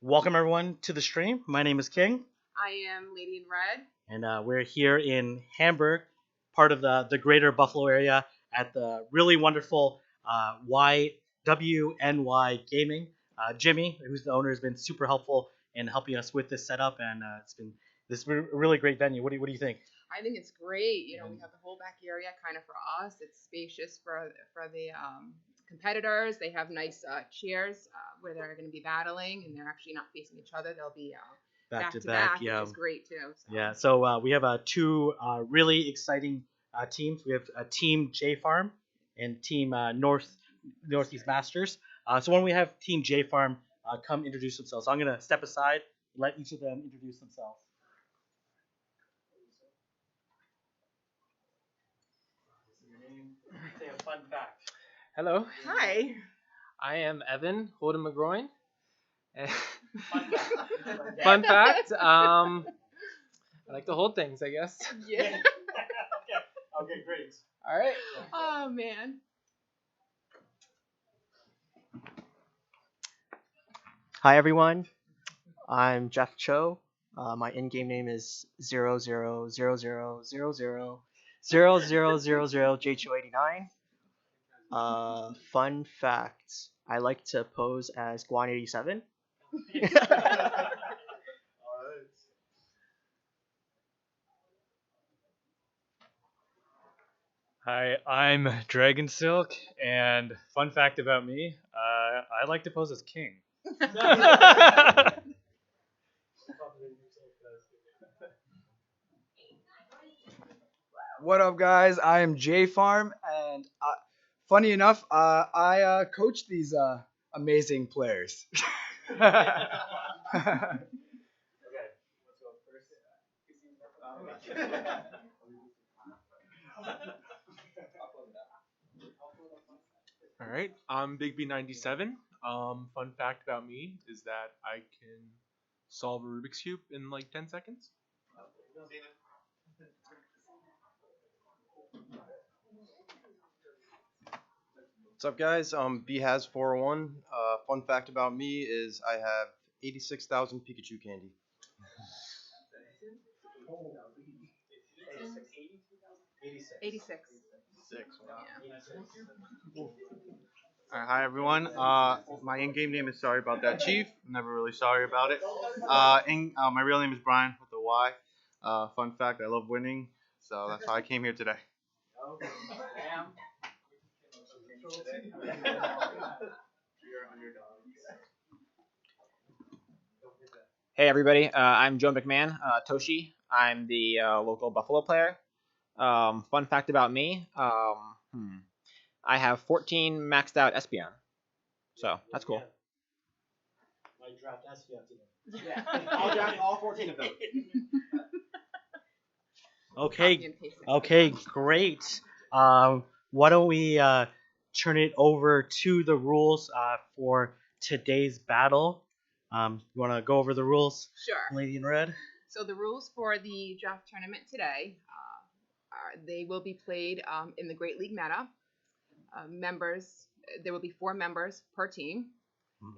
Welcome everyone to the stream. My name is King, I am Lady in Red. and we're here in Hamburg, part of the greater Buffalo area, at the really wonderful YWNY Gaming. Jimmy, who's the owner, has been super helpful in helping us with this setup, and it's been a really great venue. What do you think? I think it's great. We have the whole back area kind of for us. It's spacious for the competitors. They have nice chairs where they're going to be battling, and they're actually not facing each other. They'll be back to back, Yeah. which is great too. So. Yeah, so we have two really exciting teams. We have Team JFARM and Team Northeast Masters. So when we have Team JFARM come introduce themselves, so I'm going to step aside, let each of them introduce themselves. Say a fun fact. Hello, Hi. I am Evan Holden McGroin. Fun fact. Fun fact, I like to hold things, I guess. Yeah. Okay, great. All right. Oh man. Hi everyone, I'm Jeff Cho. My in-game name is 0000000000J289. Fun fact: I like to pose as Guan87. Hi, I'm Dragon Silk, and fun fact about me, I like to pose as king. What up, guys? I am JFARM, and funny enough, I coach these amazing players. All right, I'm Big B97. Fun fact about me is that I can solve a Rubik's Cube in like 10 seconds. What's up, guys? B has 401. Fun fact about me is I have 86,000 Pikachu candy. '86. Hi everyone. My in-game name is sorry about that, Chief. I'm never really sorry about it. My real name is Brian with a Y. Fun fact: I love winning, so that's why I came here today. Hey everybody, I'm Joe McMahon, Toshi. I'm the local Buffalo player. Fun fact about me, I have 14 maxed out Espeon. So, that's cool. Might draft Espeon today. Yeah, I'll draft all 14 of them. Okay, great. Why don't we turn it over to the rules for today's battle? You want to go over the rules, Sure. Lady in Red? So the rules for the draft tournament today, they will be played in the Great League meta. There will be 4 members per team.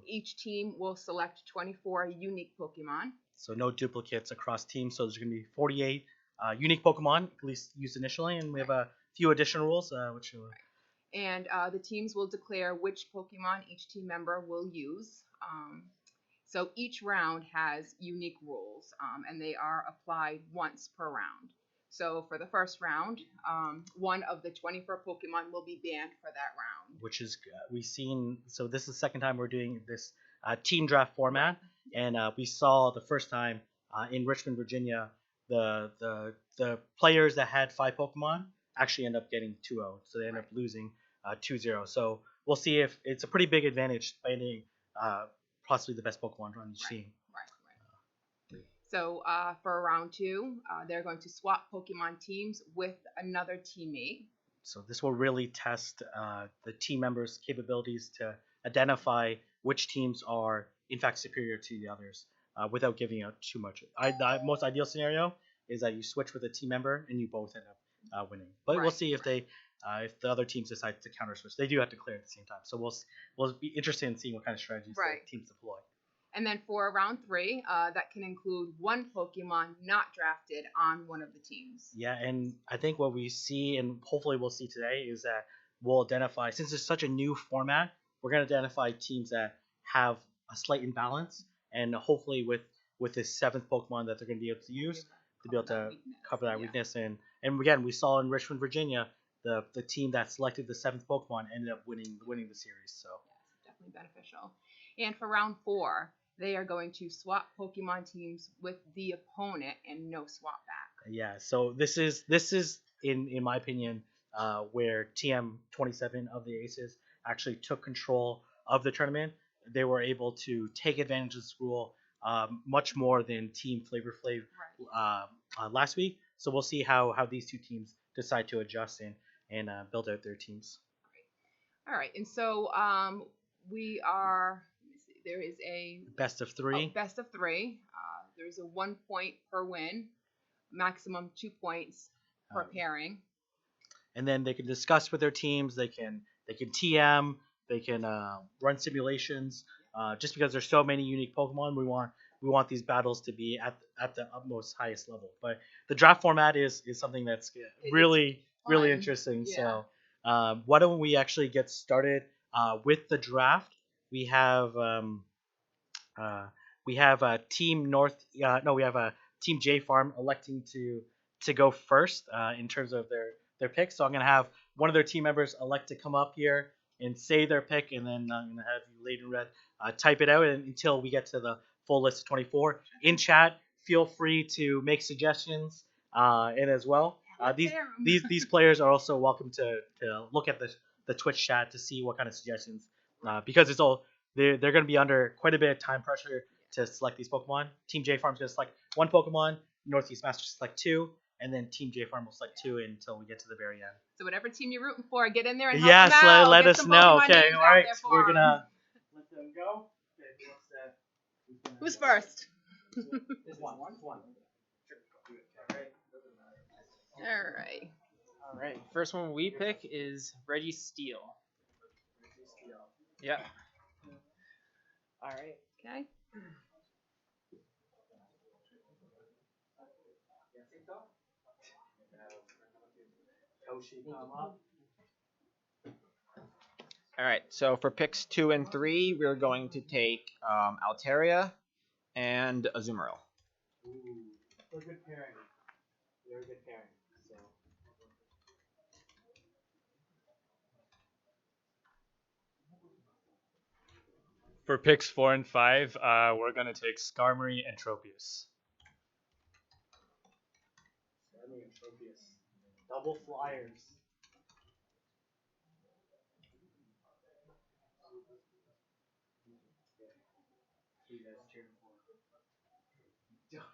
Each team will select 24 unique Pokemon. So no duplicates across teams. So there's going to be 48 unique Pokemon, at least used initially, and we have a few additional rules, which. And the teams will declare which Pokemon each team member will use. So each round has unique rules, and they are applied once per round. So for the first round, one of the 24 Pokemon will be banned for that round. Which is, we've seen, so this is the second time we're doing this team draft format, and we saw the first time in Richmond, Virginia, the players that had 5 Pokemon actually end up getting 2-0, so they end up losing 2-0. So we'll see if it's a pretty big advantage finding possibly the best Pokemon on each team. Right. So for round 2, they're going to swap Pokemon teams with another teammate. So this will really test the team members' capabilities to identify which teams are in fact superior to the others without giving out too much. The most ideal scenario is that you switch with a team member and you both end up winning. But we'll see if if the other teams decide to counter switch. They do have to clear at the same time. So we'll be interested in seeing what kind of strategies the teams deploy. And then for round 3, that can include one Pokemon not drafted on one of the teams. Yeah, and I think what we see, and hopefully we'll see today, is that we'll identify, since it's such a new format, we're going to identify teams that have a slight imbalance, and hopefully with this 7th Pokemon that they're going to be able to use to be able to cover that weakness. And again, we saw in Richmond, Virginia, the team that selected the 7th Pokemon ended up winning the series. So yes, definitely beneficial. And for round 4, they are going to swap Pokemon teams with the opponent and no swap back. yeah, so this is in my opinion where TM27 of the Aces actually took control of the tournament. They were able to take advantage of this rule much more than Team Flavor Flav last week. So we'll see how these two teams decide to adjust and build out their teams. All right, and so we are. Let me see, there is a best of 3. Best of 3. There's a 1 point per win, maximum 2 points per pairing. And then they can discuss with their teams. They can TM. They can run simulations. Just because there's so many unique Pokemon, we want these battles to be at the utmost highest level. But the draft format is something that's really interesting. Yeah. So why don't we actually get started with the draft? We have Team North. We have a Team JFARM electing to go first in terms of their pick. So I'm gonna have one of their team members elect to come up here and say their pick, and then I'm gonna have you, Lady Red, type it out until we get to the full list of 24. In chat, feel free to make suggestions, and as well, these players are also welcome to look at the Twitch chat to see what kind of suggestions, because they're going to be under quite a bit of time pressure to select these Pokemon. Team J Farm is going to select 1 Pokemon, Northeast Masters select 2, and then Team J Farm will select 2 until we get to the very end. So whatever team you're rooting for, get in there and yes, help them out. let Get us some know. Pokemon Okay, names all out right, there for we're 'em. gonna let them go. Okay, Who's first? one. All right. All right. First one we pick is Reggie Steele. Yeah. All right. Okay. All right. So for picks 2 and 3, we're going to take Altaria and Azumarill. Ooh, they're good pairing. They're a good pairing. So. For picks 4 and 5, we're gonna take Skarmory and Tropius. Skarmory and Tropius, double flyers. Who you guys cheering for?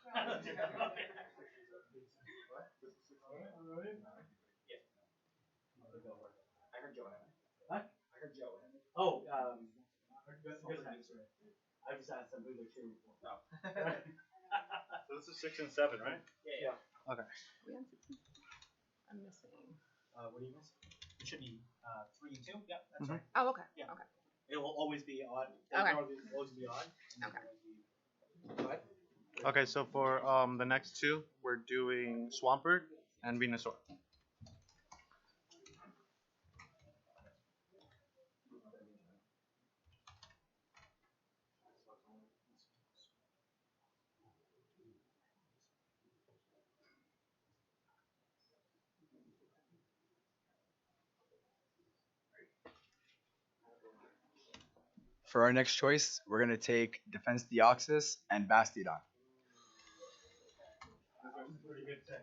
I heard Joe. Huh? I heard Joe. Oh, I just asked them who they're cheering for. Oh. So this is 6 and 7, right? Yeah. Okay. I'm missing. What do you miss? It should be 3 and 2. Yeah, that's right. Oh, okay. Yeah. Okay. It will always be odd. Okay. It will always be odd. Okay. Okay, so for the next 2, we're doing Swampert and Venusaur. For our next choice, we're gonna take Defense Deoxys and Bastiodon. Pretty good picks.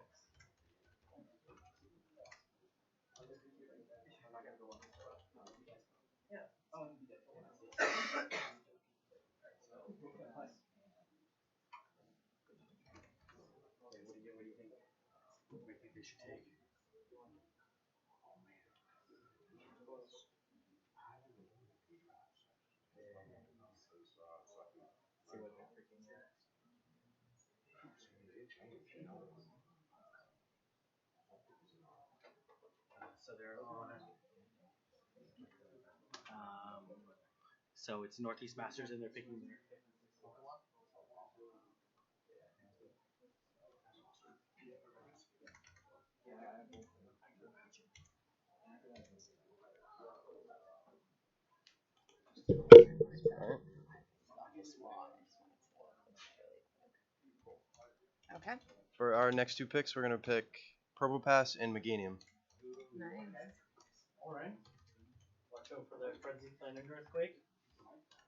What do you think they should take? So they're on. So it's Northeast Masters, and they're picking Okay. For our next two picks, we're gonna pick Purple Pass and Meganium. Nice. All right. Watch out for the frenzy planet earthquake.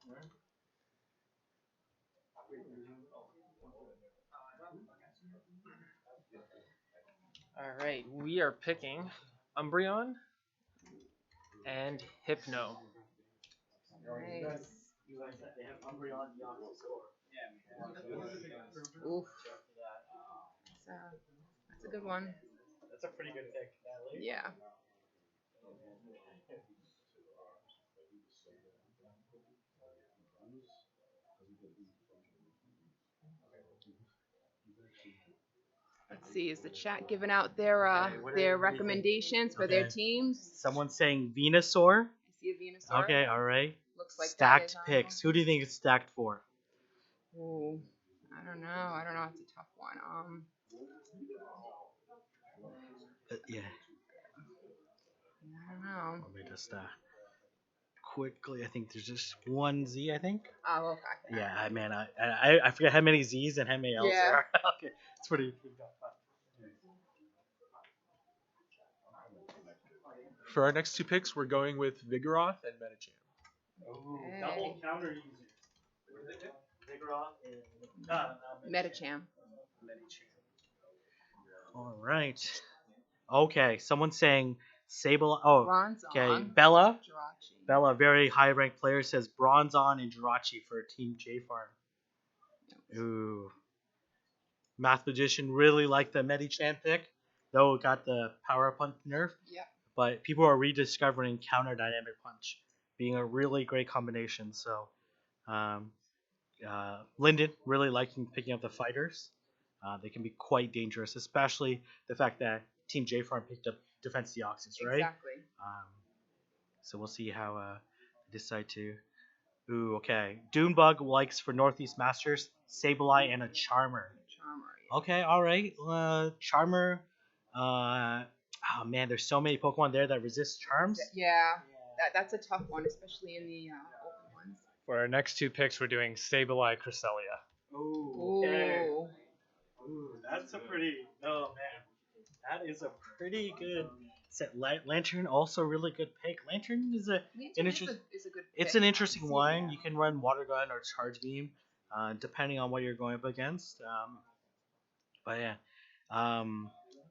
All right. All right, we are picking Umbreon and Hypno. Nice. You guys, they have Umbreon, Deoxyscore. Oof. That's a good one. That's a pretty good pick. Yeah. Let's see. Is the chat giving out their their recommendations for their Okay. teams? Someone's saying Venusaur. I see a Venusaur. Okay, all right. Looks like that Stacked is on picks. Who do you think it's stacked for? Ooh, I don't know. I don't know. It's a tough one. Yeah. I don't know. Let me just quickly. I think there's just one Z. I think. Oh, okay. Yeah, man. I forget how many Z's and how many L's there are. Okay, it's pretty tough. For our next two picks, we're going with Vigoroth and Medicham. Ooh, Hey. double counter user. Vigoroth and Medicham. All right. Okay, someone's saying Sable. Oh, Bronzong. okay. Bella. Jirachi. Bella, very high ranked player, says Bronzon and Jirachi for Team JFARM. Ooh. Math Magician really liked the Medicham pick, though it got the Power Punch nerf. Yep. But people are rediscovering Counter Dynamic Punch being a really great combination. So, Lyndon really liking picking up the fighters. They can be quite dangerous, especially the fact that Team JFARM picked up Defense Deoxys, right? Exactly. So we'll see how they decide to. Ooh, okay. Dunebug likes for Northeast Masters, Sableye, and a Charmer. Charmer. Yeah. Okay, all right. Charmer. Oh man, there's so many Pokemon there that resist charms. Yeah. That's a tough one, especially in the open ones. For our next two picks, we're doing Sableye Cresselia. Ooh, okay. Ooh. Ooh, that's a pretty. Oh man, that is a pretty good set. Lantern also really good pick. Lantern is a Lantern is a good It's pick. an interesting one. Yeah. You can run Water Gun or Charge Beam, depending on what you're going up against. But yeah,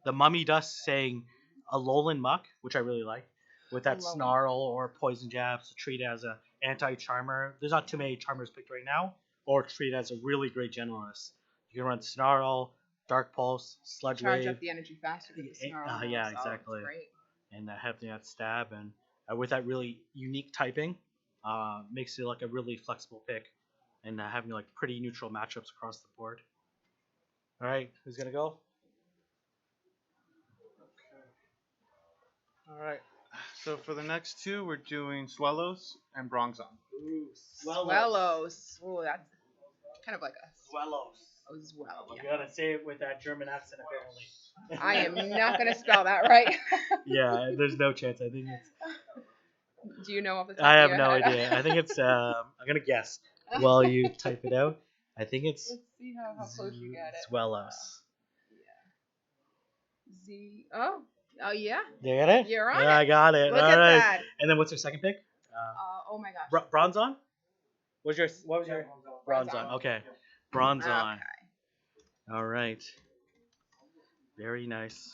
the Mummy Dust saying Alolan Muck, which I really like, with that Alolan. Snarl or Poison Jabs to treat it as a anti-Charmer. There's not too many Charmers picked right now, or treat it as a really great Generalist. You can run Snarl, Dark Pulse, Sludge Charge Wave. up the energy faster with the Snarl. Yeah, so it's exactly. Great. And having that stab and with that really unique typing, makes it like a really flexible pick, and having like pretty neutral matchups across the board. All right, who's gonna go? All right. So for the next two, we're doing Swellows and Bronzong. Ooh, Swellows. Ooh, that's kind of like a Swellows. swell. You gotta say it with that German accent, apparently. I am not gonna spell that right. Yeah, there's no chance. I think it's. Do you know off the top I of have your no head? idea. I think it's. I'm gonna guess while you type it out. I think it's. Let's see how close you get it. Swellows. Z. Oh yeah. You got it? You're on Yeah, it. I got it. Look All at right. that. And then what's your second pick? Oh my gosh. Bronzon? What was your Bronzon? Okay. Bronzon. Okay. All right. Very nice.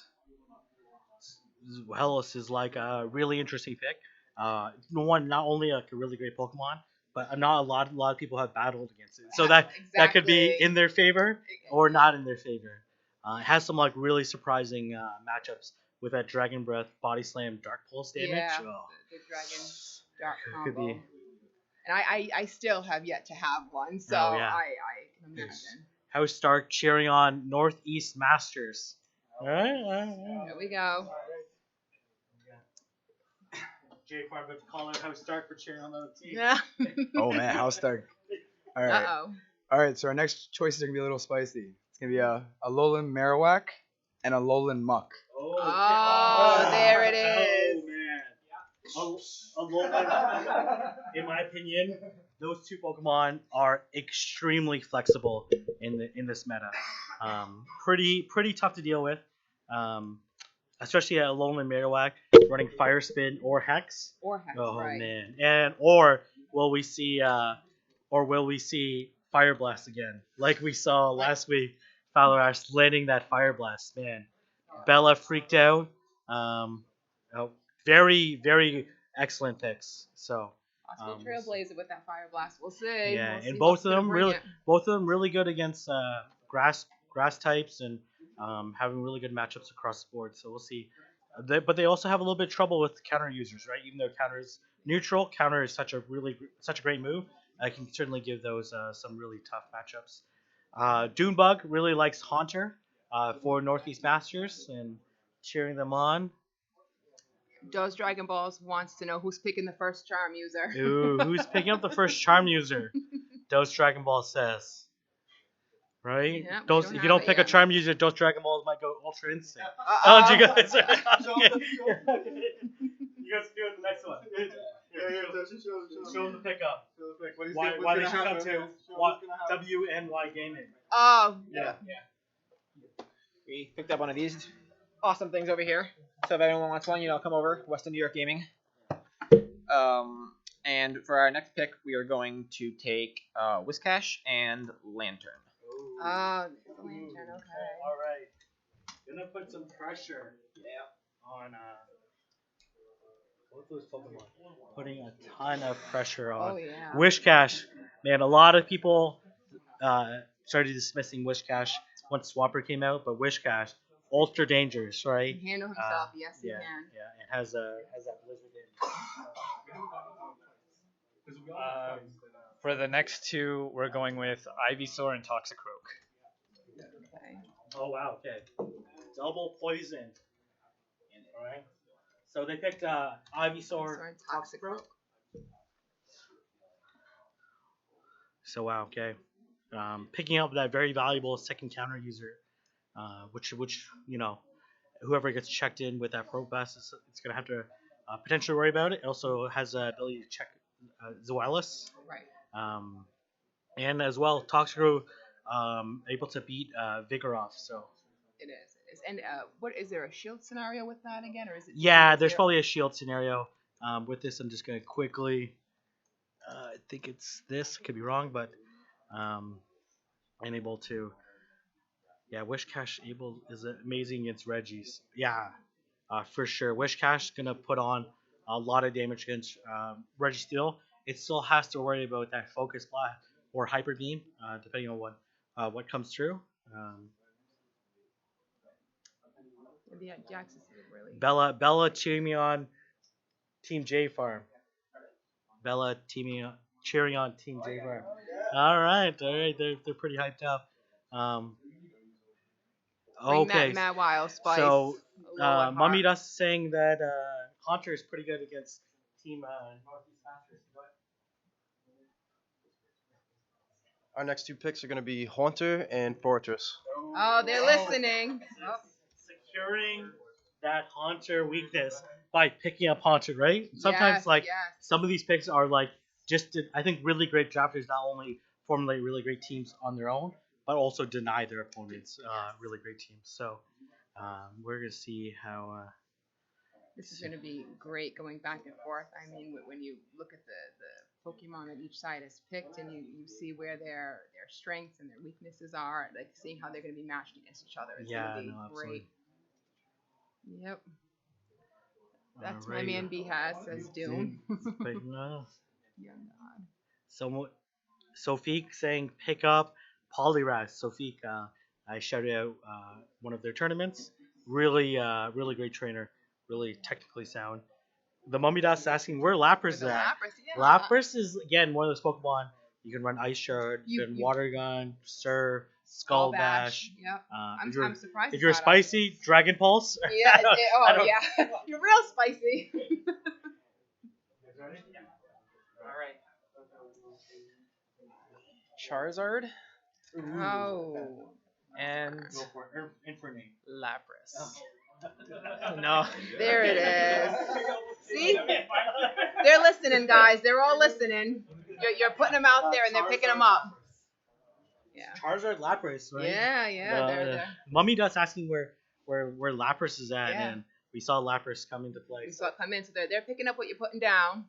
Hellas is like a really interesting pick. One, not only like a really great Pokemon, but not a lot of people have battled against it. So that could be Exactly. in their favor or not in their favor. It has some like really surprising matchups with that Dragon Breath, Body Slam, Dark Pulse damage. Yeah. Oh. The Dragon Dark Could combo. be. And I still have yet to have one, so Oh, yeah. I can imagine. House Stark cheering on Northeast Masters. All right. There we go. JFARM would call out House Stark for cheering on the other team. Yeah. Oh man, how Stark. All right. Uh-oh. All right. So our next choices are gonna be a little spicy. It's gonna be a Alolan Marowak and a Alolan Muck. Oh, there it is. Oh man. Alolan, in my opinion, those two Pokemon are extremely flexible in this meta. Pretty tough to deal with. Especially a Alolan Marowak running Fire Spin or Hex. Or Hex, Oh right. man, and or will we see Fire Blast again, like we saw last week? Falarash landing that Fire Blast, man. Bella freaked out. Oh, very excellent picks. So Possible Trailblazer with that Fire Blast. We'll see. yeah, We'll see and what's gonna bring it. both of them really good against grass types and having really good matchups across the board. So we'll see. But they also have a little bit of trouble with counter users, right? Even though counter is neutral, counter is such a great move. I can certainly give those some really tough matchups. Dunebug really likes Haunter for Northeast Masters and cheering them on. Does Dragon Balls wants to know who's picking the first charm user. Ooh, who's picking up the first charm user? Dose Dragon Ball says. Right? Yeah, If you don't pick a yet. charm user, Dose Dragon Balls might go Ultra Instinct. Oh, you guys are. You guys do it the next one. Show them the pickup. Why they should come to WNY Gaming. Oh. Yeah. We picked up one of these awesome things over here. So if anyone wants one, come over. Western New York Gaming. And for our next pick, we are going to take Whiscash and Lantern. Lantern, okay. All right. Gonna put some pressure on both those Pokemon. Putting a ton of pressure on Whiscash. Man, a lot of people started dismissing Whiscash once Swampert came out, but Whiscash, ultra dangerous, right? He can handle himself, yes he can. Yeah, it has that blizzard in. For the next two, we're going with Ivysaur and Toxicroak. Okay. Oh wow, okay. Double poison. Alright. So they picked Ivysaur and Toxicroak. So wow, okay. Picking up that very valuable second counter user, which whoever gets checked in with that Pro Pass is gonna have to potentially worry about it. It also has the ability to check Zoelis. Right. And as well, Toxicroak able to beat Vigoroth. So It is. And what is there a shield scenario with that again, or is it? yeah, there's probably a shield scenario. With this, I'm just gonna quickly. I think it's this. Could be wrong, but unable to. Yeah, Wishcash is amazing against Regis. Yeah, for sure. Wishcash gonna put on a lot of damage against Registeel. It still has to worry about that Focus Blast or Hyper Beam, depending on what comes through. Yeah, Jax is really. Bella cheering me on Team JFARM. Bella cheering on Team JFARM. All right, they're pretty hyped up. Bring Okay, that Mad Wild Spice. so Mummy Dust is saying that Haunter is pretty good against Team Northeast Masters. Our next two picks are going to be Haunter and Fortress. Oh, they're listening. Securing that Haunter weakness by picking up Haunter, right? Sometimes some of these picks are like I think really great drafters not only formulate really great teams on their own, but also deny their opponents really great teams. So we're gonna see how. This is going to be great going back and forth. I mean, when you look at the Pokemon that each side has picked, and you see where their strengths and their weaknesses are, like seeing how they're going to be matched against each other. It's going to be great. Yep. That's my man B has says Doom. No. Young God. Sophique saying pick up Poliwrath. Sophique, I shouted out one of their tournaments. Really great trainer. Really technically sound. The Mummy Dust asking where Lapras is at. Lapras is again one of those Pokemon. You can run Ice Shard, you can Water Gun, Surf, Skull Bash. Yep. I'm surprised. If you're spicy, Dragon Pulse. Yeah. Yeah. You're real spicy. All right. Charizard. Oh. And Infernape. Lapras. No. There it is. See? They're listening, guys. They're all listening. You're putting them out there and they're picking them up. Yeah. Charizard Lapras, right? Yeah. They're Mummy Dust asking where Lapras is at, Yeah. and we saw Lapras come into play. We saw it come in, so they're picking up what you're putting down.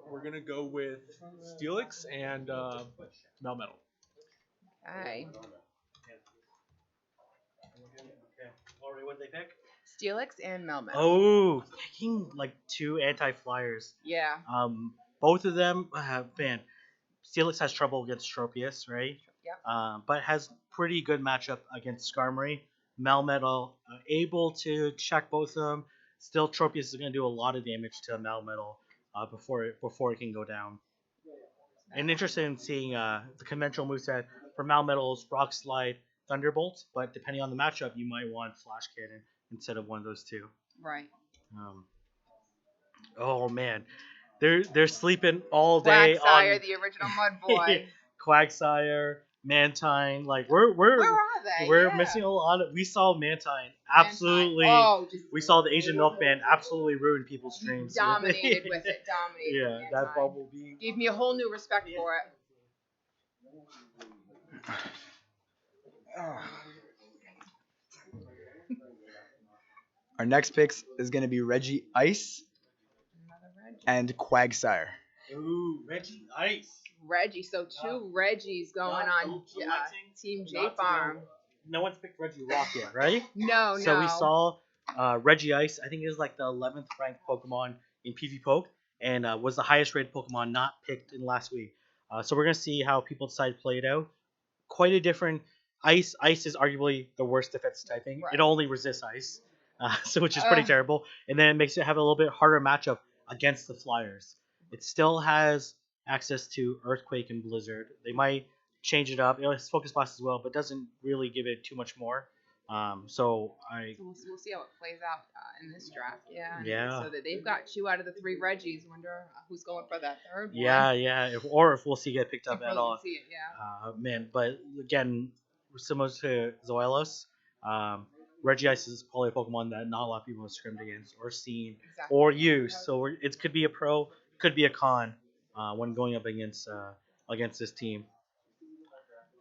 We're gonna go with Steelix and Melmetal. Okay. Already, what did they pick? Steelix and Melmetal. Oh, picking like two anti-flyers. Yeah. Both of them man. Steelix has trouble against Tropius, right? Yep. But has pretty good matchup against Skarmory. Melmetal able to check both of them. Still, Tropius is going to do a lot of damage to Melmetal before it can go down. And interested in seeing the conventional moveset for Melmetal's Rock Slide, Thunderbolt, but depending on the matchup, you might want Flash Cannon instead of one of those two. Right. Oh man, they're sleeping all day Quagsire, on the original Mud Boy. Quagsire, Mantine. Like where Where are they? we're Yeah. missing a lot of. We saw Mantine absolutely. Oh, just We saw the Asian Milkman absolutely ruin people's dreams. dominated with it. Dominated. Yeah, with that Mantine. Bumblebee. Gave me a whole new respect for it. Our next picks is going to be Reggie Ice Another Reggie. and Quagsire. Ooh, Reggie Ice. Reggie. So two Reggies going on Team J Farm. No one's picked Reggie Rock yet, right? No. So we saw Reggie Ice. I think it was like the 11th ranked Pokemon in PvP Poke, and was the highest rated Pokemon not picked in last week. So we're gonna see how people decide to play it out. Quite a different Ice. Ice is arguably the worst defense typing. Right. It only resists Ice, so which is pretty terrible. And then it makes it have a little bit harder matchup against the Flyers. It still has access to Earthquake and Blizzard. They might change it up. It has Focus Blast as well, but doesn't really give it too much more. So We'll see how it plays out in this draft. Yeah. Yeah. So that they've got two out of the three Reggies. Wonder who's going for that third one. Yeah. If we'll see it get picked up If at we'll all. see it, yeah. Man, but again, similar to Zoelos, Reggie Ice is probably a Pokemon that not a lot of people have scrimmed against or seen Exactly. or used. So it could be a pro, could be a con when going up against this team.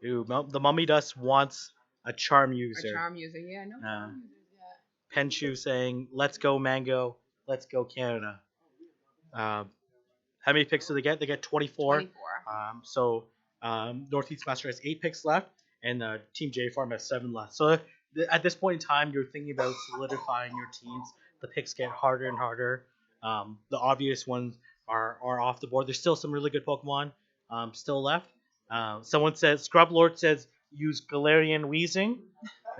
Ooh, the Mummy Dust wants a Charm user. A Charm user, yeah. No Charm users yet. Penshu saying, "Let's go Mango, let's go Canada." How many picks do they get? They get 24. 24. So Northeast Master has 8 picks left, and Team JFARM has 7 left. So at this point in time, you're thinking about solidifying your teams. The picks get harder and harder. The obvious ones are off the board. There's still some really good Pokemon still left. Someone says Scrub Lord says use Galarian Weezing.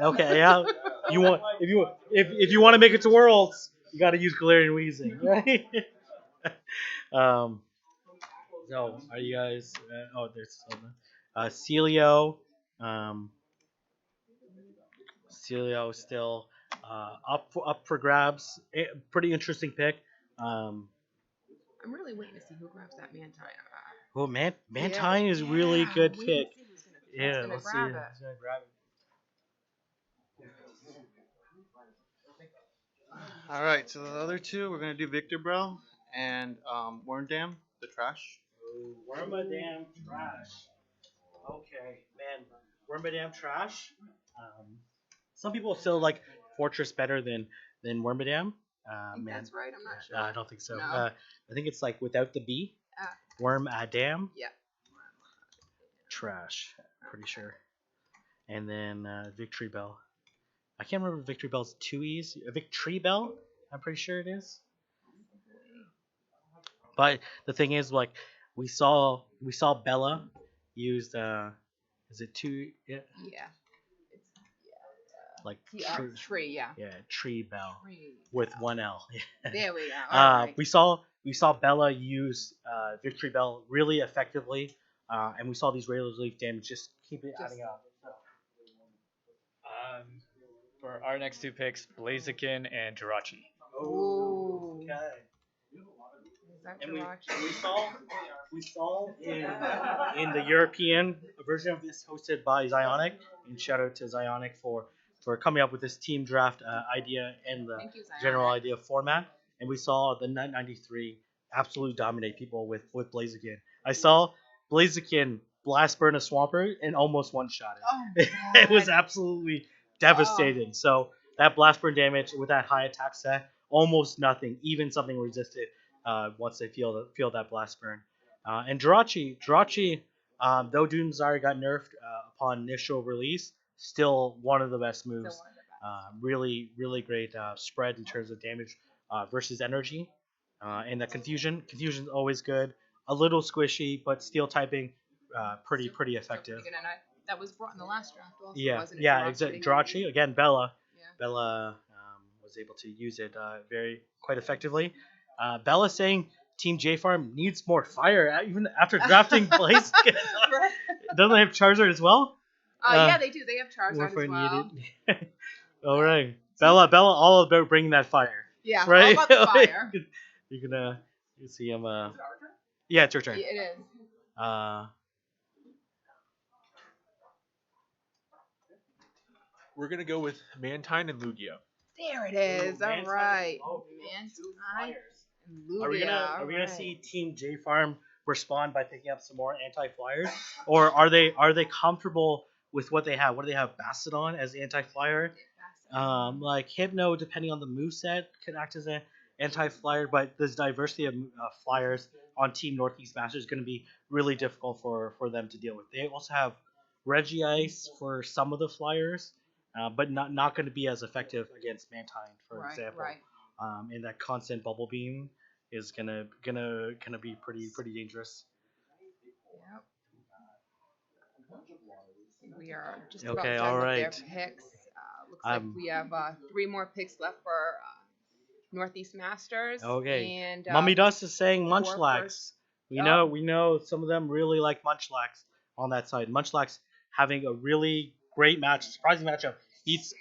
Okay, yeah. If you want to make it to Worlds, you got to use Galarian Weezing, right? So are you guys? There's Celio. Celio still up for grabs. Pretty interesting pick. I'm really waiting to see who grabs that Mantine. Oh, Mantine is really good wait pick. and see who's gonna Let's see grab who's it. gonna grab it. All right, so the other two, we're gonna do Victor Bro and Wormdam, the trash. Wormadam Trash. Okay, man. Wormadam Trash. Some people still like Fortress better than Wormadam. I think that's right. I'm not sure. I don't think so. No. I think it's like without the B. Wormadam. Yeah. Trash. Pretty sure. And then Victory Bell. I can't remember if Victory Bell's 2 E's. Victory Bell? I'm pretty sure it is. But the thing is, like, we saw Bella used is it 2? Yeah. Yeah. Like Tree, yeah. Yeah, Tree Bell Tree with 1 L. There we go. All right. We saw Bella use Victory Bell really effectively, and we saw these Razor Leaf damage just keep it adding up. For our next 2 picks, Blaziken and Jirachi. Ooh. Okay. that And Jirachi? we saw in the European version of this hosted by Zionic, and shout out to Zionic for coming up with this team draft idea and the Thank you, general Zionic. idea format. And we saw the Net 93 absolutely dominate people with Blaziken. I saw Blaziken blast burn a Swampert and almost one shot it. Oh, It was God. absolutely devastating. So that blast burn damage with that high attack set, almost nothing, even something resisted once they feel that blast burn. And Jirachi, though Doomsire got nerfed upon initial release, still one of the best Still moves. one of the best. Really great spread in terms of damage versus energy. And the confusion's always good. A little squishy, but steel typing, pretty effective. Pretty good, and that was brought in the last draft also, Yeah, wasn't it? yeah, exactly. Jirachi again, Bella. Yeah. Bella was able to use it quite effectively. Bella saying Team JFARM needs more fire even after drafting Blaze. Right. Don't they have Charizard as well? Yeah, they do. They have Charizard Warfare as well. needed. All right, Bella, all about bringing that fire. Yeah, Right. all about the fire. You're gonna you see him. Yeah, it's your turn. Yeah, it is. We're gonna go with Mantine and Lugia. There it is. All Mantine. right. Oh, Mantine and Lugia. Are we gonna all see right. Team J Farm respond by picking up some more anti-flyers, or are they comfortable with what they have? What do they have? Bastodon as anti-flyer. Like Hypno, depending on the moveset, could act as an anti-flyer, but this diversity of flyers on Team Northeast Masters is going to be really difficult for them to deal with. They also have Regice for some of the flyers, but not going to be as effective against Mantine, for example. Right. And that constant bubble beam is gonna be pretty dangerous. Yep. We are just Okay, about done all with their right. picks. Looks like we have 3 more picks left for Northeast Masters. Okay. And Mummy Dust is saying 4 Munchlax. first. We know some of them really like Munchlax on that side. Munchlax having a really great surprising matchup. Beats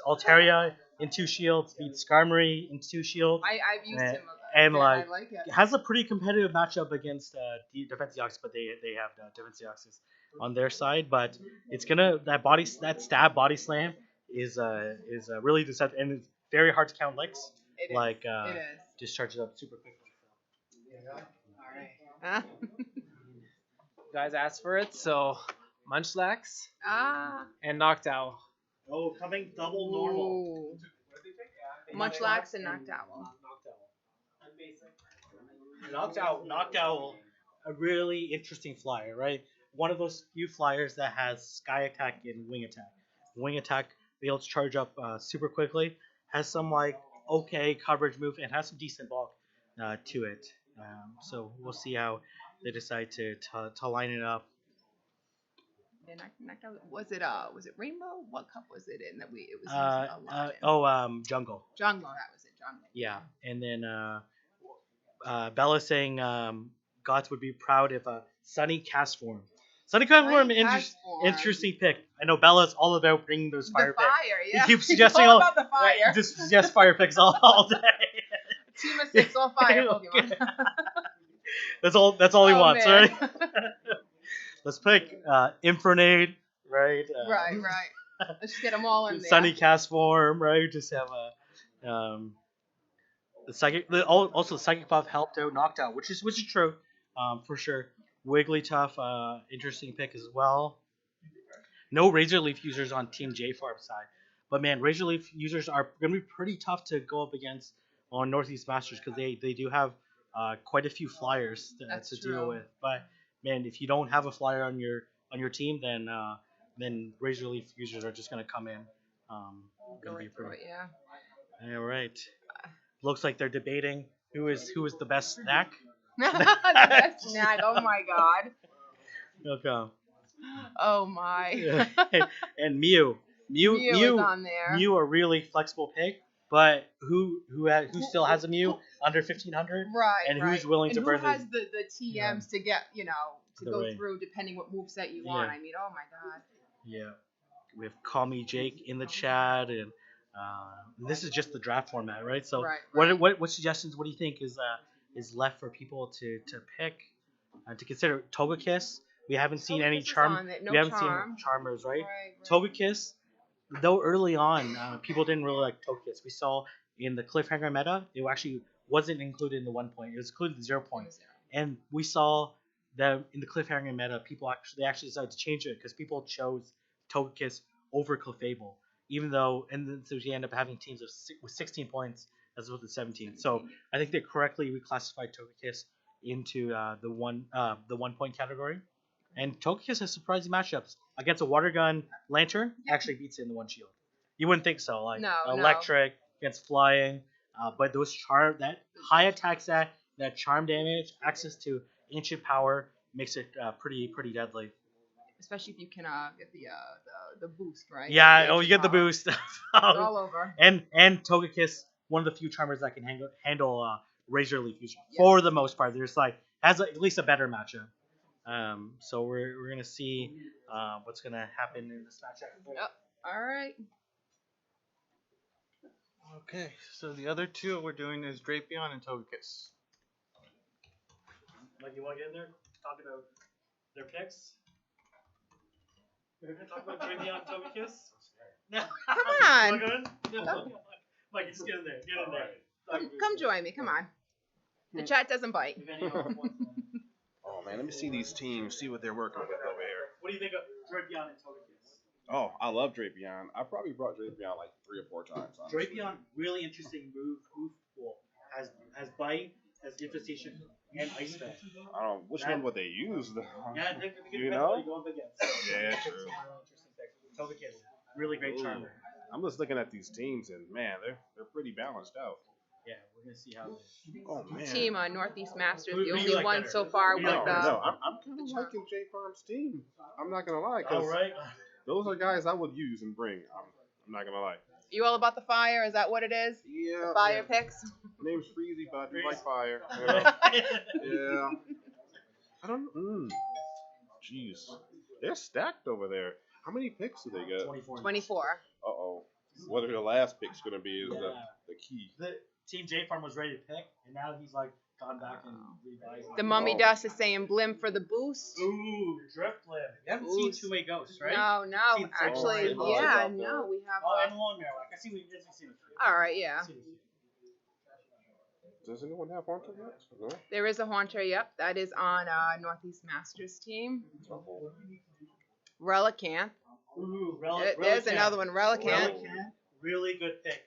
Altaria in 2 shields, beats Skarmory in 2 shields. I've used him. And I like it. has a pretty competitive matchup against Defenseox, but they have Defenseoxes on their side. But it's gonna that stab body slam is really deceptive, and it's very hard to count licks. It like is. It is. just charge it up super quickly. Ah. You guys asked for it, so Munchlax Ah. and Noctowl. Oh, coming double normal. Ooh. Munchlax and Noctowl. Noctowl, a really interesting flyer, right? One of those few flyers that has Sky Attack and Wing Attack. Wing Attack, be able to charge up super quickly. Has some okay coverage move and has some decent bulk to it. So we'll see how they decide to line it up. Yeah, Noctowl. Was it Rainbow? What cup was it in that it was used a lot in? Jungle. Jungle, that was it. Jungle. Yeah, and then Bella saying Gods would be proud if Sunny Castform. Sunny Castform, interesting pick. I know Bella's all about bringing those fire picks. Yeah. He keeps suggesting all about the fire. Just suggest fire picks all day. Team of 6 all fire Pokemon. That's all he wants, man. right? Let's pick Infernape, right? Right. Let's just get them all in there. Sunny Castform, right? Just have the psychic. Also, the psychic buff helped out Noctowl, which is true, for sure. Wigglytuff, interesting pick as well. No Razor Leaf users on Team JFARM side, but man, Razor Leaf users are going to be pretty tough to go up against on Northeast Masters because they do have quite a few flyers to deal with. But man, if you don't have a flyer on your team, then Razor Leaf users are just going to come in. Go right through it, yeah. All right. Looks like they're debating who is the best snack. The best snack. Oh my god. Okay. Oh my. And Mew is on there. Mew, a really flexible pick, but who still has a Mew under 1500? Right. And who's willing to burn who has the TMs to get to go through depending what moveset you want. I mean, oh my god. Yeah. We have Call Me Jake in the chat, and this is just the draft format, right? So what suggestions? What do you think is is left for people to pick to consider. Togekiss. We haven't seen any Togekiss is charm. on it, no we haven't charm. seen charmers, right? Right. Togekiss, though early on, people didn't really like Togekiss. We saw in the cliffhanger meta, it actually wasn't included in the 1 point. It was included in the 0 point. And we saw that in the cliffhanger meta, people actually decided to change it because people chose Togekiss over Clefable, even though so we end up having teams with 16 points as opposed to 17. So I think they correctly reclassified Togekiss into the 1 point category. And Togekiss has surprising matchups against a water gun lantern. Actually beats it in the one shield. You wouldn't think so, like No, electric against flying, but those that high attack stat, that charm damage, access to ancient power makes it pretty deadly. Especially if you can get the boost, right? Yeah, The you get the power. boost. It's all over. And Togekiss, one of the few charmers that can handle Razor Leaf fusion Yeah. for the most part. There's has at least a better matchup. So we're gonna see what's gonna happen in this matchup. Yep. All right. Okay, so the other two we're doing is Drapion and Togekiss. Like, you want to get in there? Talk about their picks? We're gonna talk about Drapion and Togekiss? No. Come on. No. Mike, just get in there. Get in there. Come join me. Come on. The chat doesn't bite. Oh man, let me see these teams, see what they're working with over here. What do you think of Drapion and Togekiss? Oh, I love Drapion. I probably brought Drapion like 3 or 4 times. Honestly. Drapion, really interesting move pool. Has bite, has infestation, and ice fang. I don't know which one would they use though. Yeah, you know? Yeah, true. Togekiss, really great charmer. I'm just looking at these teams and man, they're pretty balanced out. Yeah, we're gonna see how. Oh man. Team Northeast Masters, Who the you only like one better? so far Who you with like the. better? No, I'm kind of liking JFARM's team. I'm not gonna lie, All cause right. those are guys I would use and bring. I'm not gonna lie. You all about the fire? Is that what it is? Yeah. The fire picks? Name's Freezy, but I do like fire. Yeah. I don't. Jeez, they're stacked over there. How many picks do they get? 24. Uh-oh. What are the last picks gonna be is the key. The Team JFARM was ready to pick, and now he's gone back and revised. The Mummy Dust is saying Blim for the boost. Ooh, Drift Blim. You haven't seen Two-Way Ghosts, right? No, Seen actually, Soul yeah, Blim. no, we have. Oh, and Long Marowak. I see we've seen it. All right, yeah. Does anyone have Haunter yet? No? There is a Haunter, yep. That is on Northeast Masters team. Relicanth. Ooh, There's another one, Relicanth. Relicanth. Really good pick.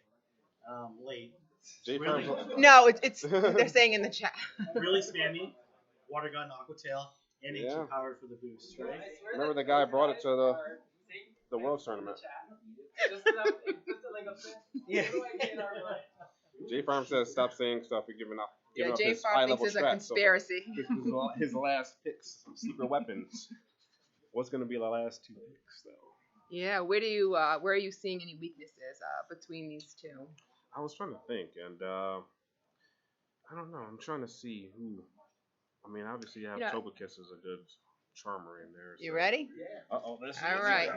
Late. Really, no, it's they're saying in the chat. Really spammy. Water Gun, Aqua Tail, and Yeah. HE Power for the boost, right? Remember the guy brought it to the World Tournament. Yeah. JFARM says stop saying stuff and giving up Yeah, his JFARM high thinks level it's a strats. So conspiracy. this was his last picks, secret weapons. What's gonna be the last 2 picks though? Yeah, where are you seeing any weaknesses between these two? I was trying to think, and I don't know. I'm trying to see who. I mean, obviously you have Togekiss as a good charmer in there. You ready? Uh oh, this. All right.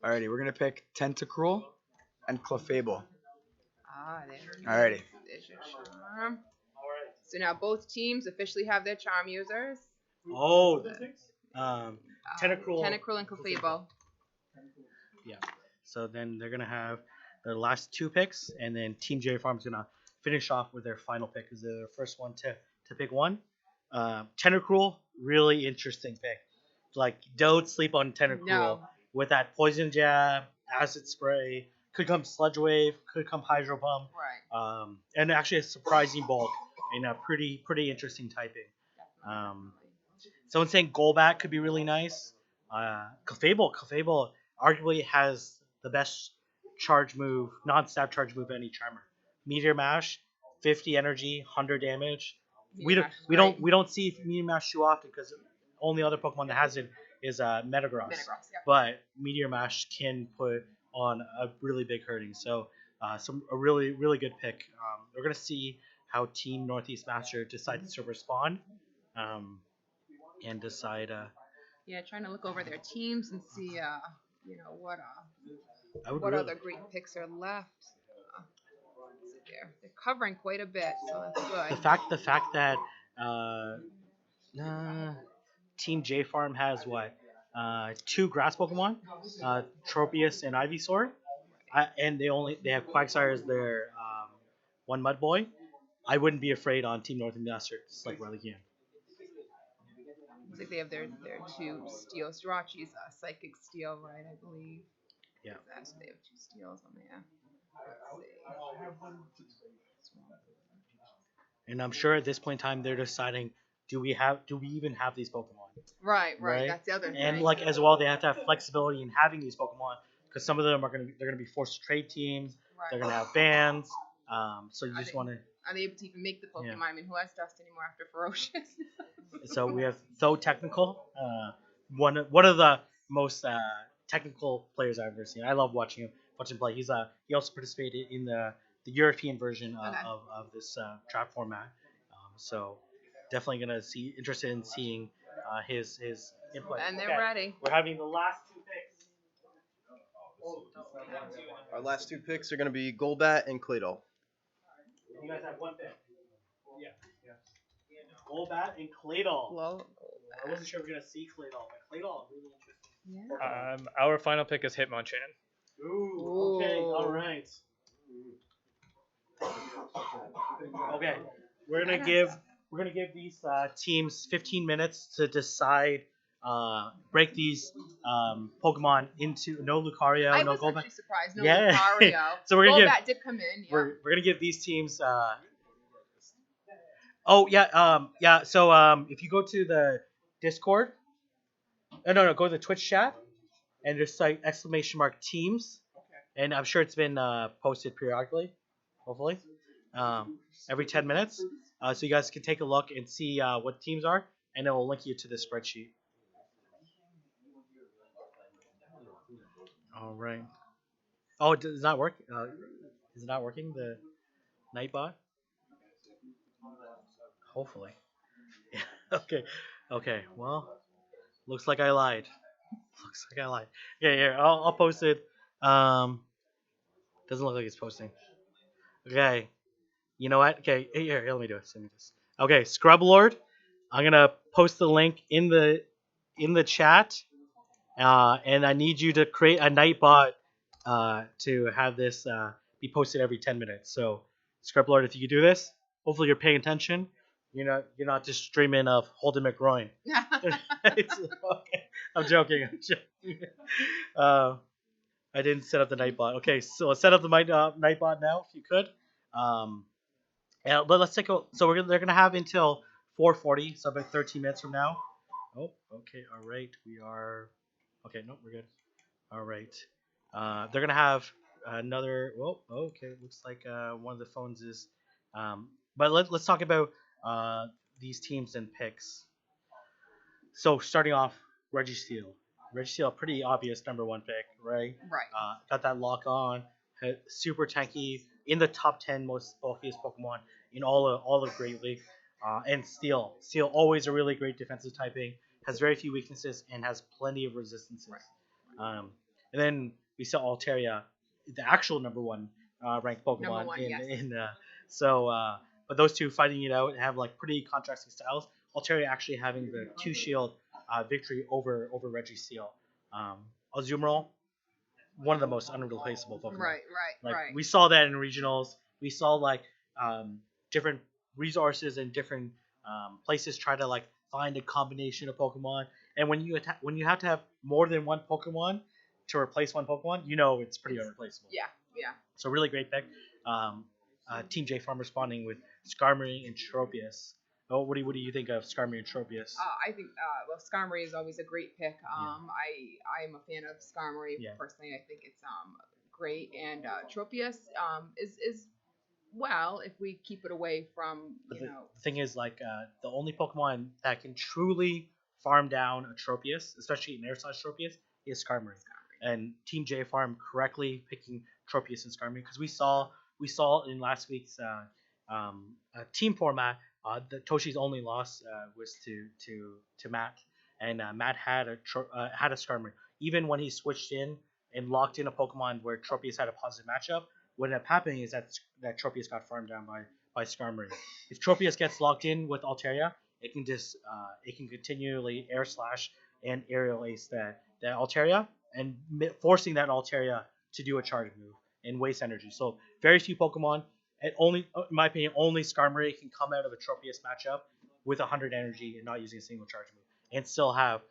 Alrighty, we're gonna pick Tentacruel and Clefable. There. Alrighty. There's your charm. So now both teams officially have their charm users. Oh, Tentacruel. Tentacruel and Clefable. Yeah. So then they're gonna have their last 2 picks, and then Team JFARM is gonna finish off with their final pick because they're the first one to pick one. Tentacruel, really interesting pick. Like, don't sleep on Tentacruel. No. With that poison jab, acid spray, could come sludge wave, could come hydro pump. Right. And actually a surprising bulk and a pretty interesting typing. Someone saying Golbat could be really nice. Clefable arguably has the best charge move, non-stab charge move of any charmer. Meteor Mash, 50 energy, 100 damage. We don't see Meteor Mash too often because only other Pokemon that has it is Metagross. Yeah. But Meteor Mash can put on a really big hurting. So a really good pick. We're gonna see how Team Northeast Master decides to respond, and decide. Yeah, trying to look over their teams and see, what really, other great picks are left. They're covering quite a bit, so that's good. The fact that Team JFARM has what 2 grass Pokemon, Tropius and Ivysaur, and they have Quagsire as their one Mud Boy. I wouldn't be afraid on Team North and Master like Religion. Looks like they have their 2 steel Jirachi's psychic steel, right? I believe. Yeah. So they have 2 steels on there. And I'm sure at this point in time they're deciding, do we even have these Pokemon? Right. That's the other thing. And like as well, they have to have flexibility in having these Pokemon because some of them they're gonna be forced to trade teams. Right. They're gonna have bans. So you just want to. Are they able to even make the Pokemon? Yeah. I mean, who has Dust anymore after Ferocious? So we have So Technical, one of the most technical players I've ever seen. I love watching him play. He also participated in the European version of this draft format. So definitely gonna interested in seeing his input. And they're ready. We're having the last 2 picks. Our last 2 picks are going to be Golbat and Claydol. You guys have 1 pick. Yeah. Golbat and Claydol. I wasn't sure we were gonna see Claydol, but Claydol really interesting. Yeah. Our final pick is Hitmonchan. Ooh. Okay. All right. Okay. We're gonna give these teams 15 minutes to decide. Break these Pokemon into no Lucario, I no was Golbat. actually surprised. No Yeah. Lucario. So we're gonna Golbat did come in. Yeah. We're gonna give these teams. So if you go to the Discord, go to the Twitch chat, and just like !teams, and I'm sure it's been posted periodically, hopefully, every 10 minutes. So you guys can take a look and see what teams are, and it will link you to the spreadsheet. All right. Oh, does it not work? Is it not working? The Nightbot? Hopefully. Okay. Well, looks like I lied. Yeah, here I'll post it. Doesn't look like it's posting. Okay. You know what? Okay, here let me do it. Okay, Scrublord. I'm gonna post the link in the chat, and I need you to create a Nightbot to have this be posted every 10 minutes. So, Scrublord, if you could do this, hopefully you're paying attention. You're not just streaming of Holden McGroin. Okay. I'm joking. I didn't set up the Nightbot. Okay, so let's set up the Nightbot now, if you could. But let's take a. So they're gonna have until 4:40, so about 13 minutes from now. Oh, okay, all right. We are. Okay, no, we're good. All right. They're gonna have another. Well, okay. Looks like one of the phones is. But let's talk about these teams and picks. So starting off, Registeel. Registeel, pretty obvious number 1 pick, right? Right. Got that lock on. Super tanky, in the top 10 most bulkiest Pokemon in all of Great League. And Steel. Steel, always a really great defensive typing. Has very few weaknesses and has plenty of resistances. Right. And then we saw Altaria, the actual number 1 ranked Pokemon. Number 1, yes. But those two fighting it out have like pretty contrasting styles. Altaria actually having the 2 shield victory over Registeel. Azumarill, one of the most unreplaceable Pokemon. Right. We saw that in regionals. We saw like different resources and different places try to like find a combination of Pokemon. And when you have to have more than 1 Pokemon to replace 1 Pokemon, it's pretty unreplaceable. Yeah. So really great pick. Team JFARM responding with Skarmory and Tropius. Oh, what do you think of Skarmory and Tropius? I think Skarmory is always a great pick. I'm a fan of Skarmory personally. I think it's great, and Tropius is well if we keep it away from The thing is, like the only Pokemon that can truly farm down a Tropius, especially an Air-slash Tropius, is Skarmory. And Team JFARM correctly picking Tropius and Skarmory because we saw in last week's team format. The Toshi's only loss was to Matt, and Matt had a Skarmory. Even when he switched in and locked in a Pokemon where Tropius had a positive matchup, what ended up happening is that Tropius got farmed down by Skarmory. If Tropius gets locked in with Altaria, it can continually air slash and aerial ace that Altaria and forcing that Altaria to do a charge move and waste energy. So very few Pokemon, and only in my opinion, only Skarmory can come out of a Tropius matchup with 100 energy and not using a single charge move and still have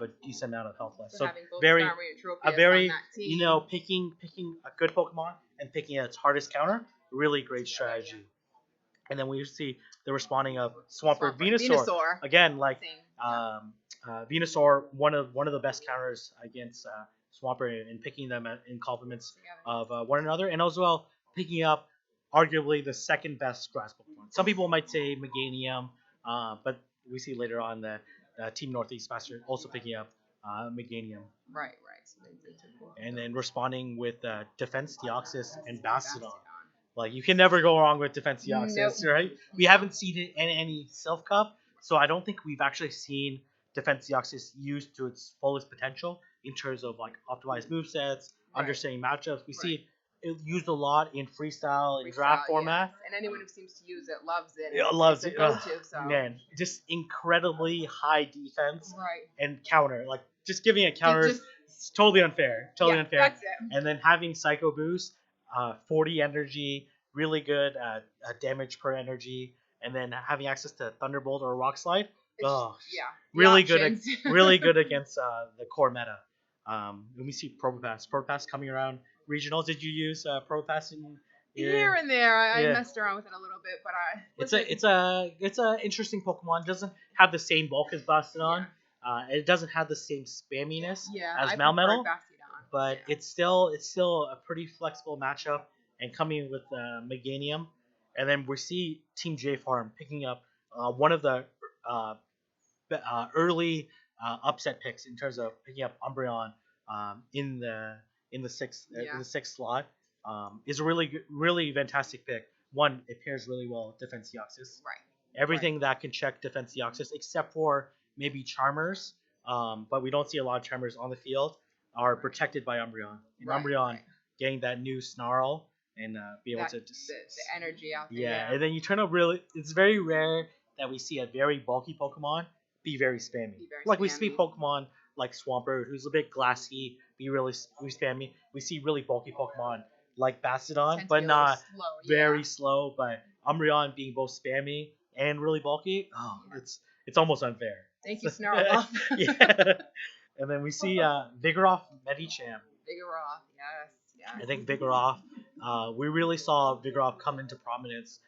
a decent amount of health left. So having both very Skarmory and Tropius a very on that team. you know picking a good Pokemon and picking its hardest counter, really great strategy. And then we see the responding of Swampert Venusaur. Again, like Venusaur, one of the best counters against Swampert and picking them in complements of one another, and as well picking up arguably the second best grass Pokemon. Some people might say Meganium, but we see later on that Team Northeast Master also picking up Meganium. Right. So they took and then responding with Defense Deoxys and Bastiodon. Like, you can never go wrong with Defense Deoxys, right? We haven't seen it in any Silph Cup, so I don't think we've actually seen Defense Deoxys used to its fullest potential in terms of like optimized movesets, understanding matchups. We see it used a lot in freestyle and draft format. Yes. And anyone who seems to use it loves it. It loves it's it. a go-to, so. Man, just incredibly high defense and counter. Like, just giving a counter is totally unfair. Totally unfair. That's it. And then having Psycho Boost, 40 energy, really good damage per energy, and then having access to Thunderbolt or Rock Slide. Really good. Really good against the core meta. When we see Probopass coming around regionals, did you use Probopass in? Here and there, I messed around with it a little bit, but it's a interesting Pokemon. It doesn't have the same bulk as Bastiodon. It doesn't have the same spamminess as Melmetal, but it's still a pretty flexible matchup. And coming in with Meganium, and then we see Team JFARM picking up one of the early upset picks in terms of picking up Umbreon in the sixth slot. Is a really fantastic pick. One, it pairs really well with Defense Deoxys. Right. Everything that can check Defense Deoxys, except for maybe Charmers, but we don't see a lot of Charmers on the field, are protected by Umbreon. And Umbreon getting that new Snarl and be able to just the energy out there. Yeah, and then you turn up it's very rare that we see a very bulky Pokemon be very spammy. We see Pokemon like Swampert, who's a bit glassy, be really spammy. We see really bulky Pokemon like Bastiodon, but not very slow. But Umbreon being both spammy and really bulky, it's almost unfair. Thank you, Snarl. Yeah. And then we see Vigoroth Medicham. Vigoroth, yes. I think Vigoroth, we really saw Vigoroth come into prominence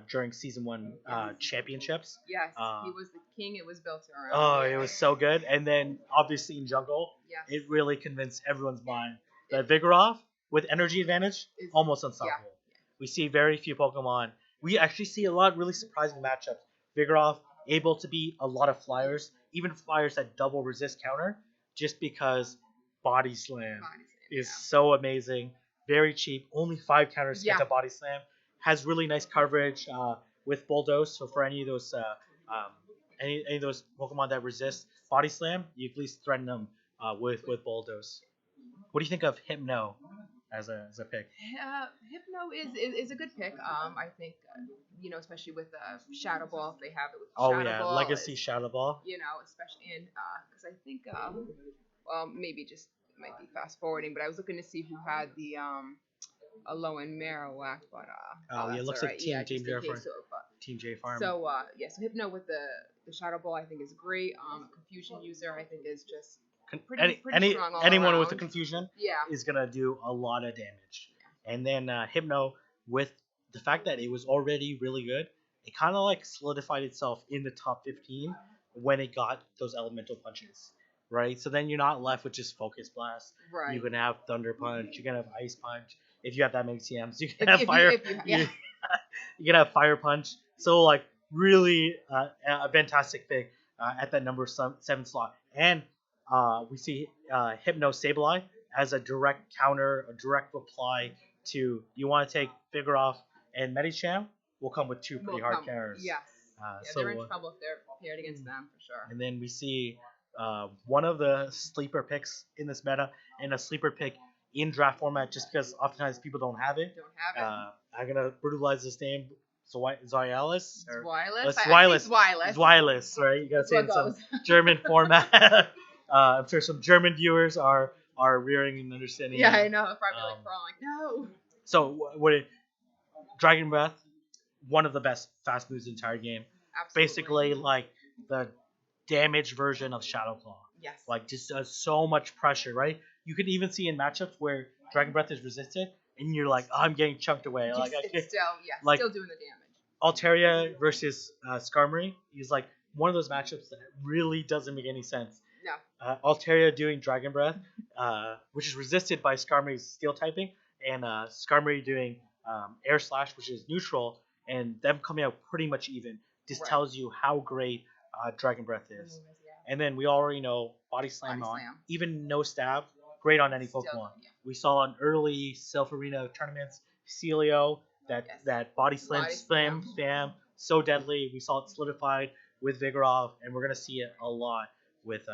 during Season 1 championships. Yes, he was the king it was built around. Oh, it was so good. And then, obviously, in Jungle, it really convinced everyone's mind that Vigoroth, with energy advantage, almost unstoppable. Yeah. We see very few Pokemon. We actually see a lot of really surprising matchups. Vigoroth able to beat a lot of flyers, even flyers that double resist counter, just because Body Slam is so amazing. Very cheap. Only 5 counters to get to Body Slam. Has really nice coverage with Bulldoze. So for any of those any of those Pokemon that resist Body Slam, you at least threaten them with Bulldoze. What do you think of Hypno as a pick? Hypno is a good pick. I think especially with Shadow Ball, if they have it with Shadow Ball. Legacy Shadow Ball. Especially in because I think maybe just it might be fast forwarding, but I was looking to see who had the Alolan Marowak, but it looks like Team JFARM. Team JFARM. So so Hypno with the Shadow Ball I think is great. Confusion user I think is just pretty strong all anyone around. with the confusion is gonna do a lot of damage. And then Hypno, with the fact that it was already really good, it kind of like solidified itself in the top 15 when it got those elemental punches, right? So then you're not left with just Focus Blast. Right. You're gonna have Thunder Punch. You're gonna have Ice Punch. If you have that many TMs, you can have Fire. You can have Fire Punch. So like really a fantastic pick at that number 7 slot. And we see Hypno Sableye as a direct counter, a direct reply to you want to take Vigoroth and Medicham. Will come with 2 pretty hard counters. Yes. So they're in trouble if they're paired against them for sure. And then we see one of the sleeper picks in this meta, and a sleeper pick in draft format just because oftentimes people don't have it. Don't have it. I'm gonna brutalize this name, Zweilis. Zweilis? Zweilis. Zweilis. Zweilis, right? You gotta say it in That's what some German format. I'm sure some German viewers are rearing and understanding. Yeah, I know. Probably Um, like crawling. No. So Dragon Breath, one of the best fast moves in the entire game. Absolutely. Basically, like the damage version of Shadow Claw. Yes. Like just does so much pressure, right? You could even see in matchups where Dragon Breath is resisted, and you're like, oh, I'm getting chunked away. Just, Like it's like, still doing the damage. Altaria versus Skarmory is like one of those matchups that really doesn't make any sense. No. Altaria doing Dragon Breath, which is resisted by Skarmory's Steel typing, and Skarmory doing Air Slash, which is neutral, and them coming out pretty much even. Just tells you how great Dragon Breath is. And then we already know Body Slam even no stab, great on any Pokemon. We saw in early Self Arena tournaments, Celio, that Body Slam spam, so deadly. We saw it solidified with Vigoroth, and we're gonna see it a lot with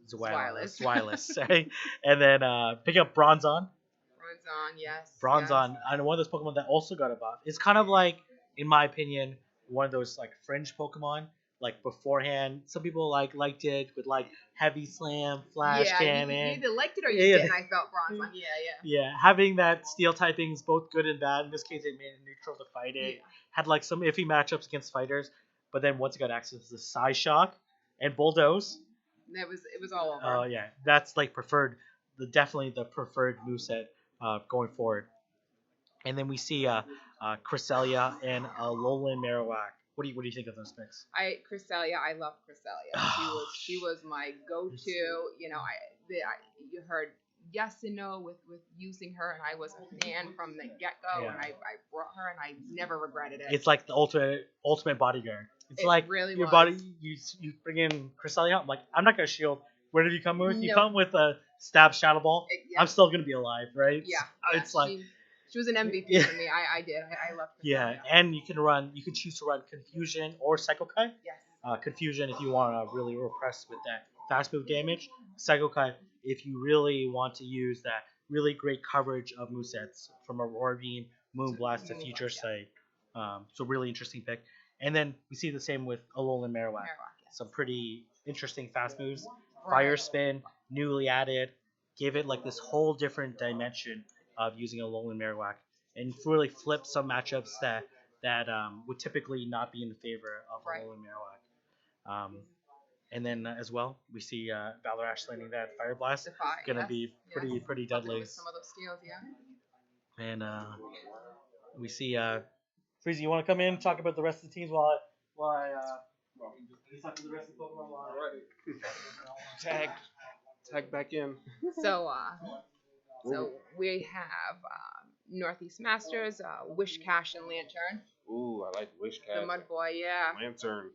Zweilis, right? And then pick up Bronzong. Bronzong, yes. Bronzong, and one of those Pokemon that also got a buff. It's kind of like, in my opinion, one of those like fringe Pokemon. Like beforehand, some people liked it with like heavy slam, flash cannon. You either liked it or you didn't. I felt Bronzong. Yeah, having that steel typing is both good and bad. In this case, it made it neutral to fight it. Had like some iffy matchups against fighters, but then once it got access to Psyshock and Bulldoze, it was all over. Oh yeah, that's like definitely the preferred moveset going forward. And then we see Cresselia and Alolan Marowak. What do you think of those picks? Cresselia, I love Cresselia. She was my go-to. You know, you heard yes and no with using her, and I was a fan from the get-go, and I brought her, and I never regretted it. It's like the ultimate bodyguard. It's like really your body. You bring in Cresselia. I'm like, I'm not gonna shield. What did you come with? You come with a stab Shadow Ball. I'm still gonna be alive, right? Yeah. It's like. She was an MVP for me. I did. I loved her. Yeah, and you can choose to run Confusion or Psycho Kite. Yes. Confusion if you want to really repress with that fast move damage. Psycho Kite if you really want to use that really great coverage of movesets from Aurora Beam, Moonblast to Future Sight. So really interesting pick. And then we see the same with Alolan Marowak. Some pretty interesting fast moves. Fire Spin, newly added, gave it like this whole different dimension of using Alolan Marowak, and really flip some matchups that would typically not be in the favor of Alolan Marowak. And then as well, we see Valor Ash landing that Fire Blast. Gonna be pretty deadly. With some of those steals, yeah. And we see Freezy, you want to come in and talk about the rest of the teams while I talk to the rest of the Pokemon? Tag back in. So we have Northeast Masters, Wish Cash and Lantern. Ooh, I like Wish Cash. The Mud Boy, yeah. Lantern.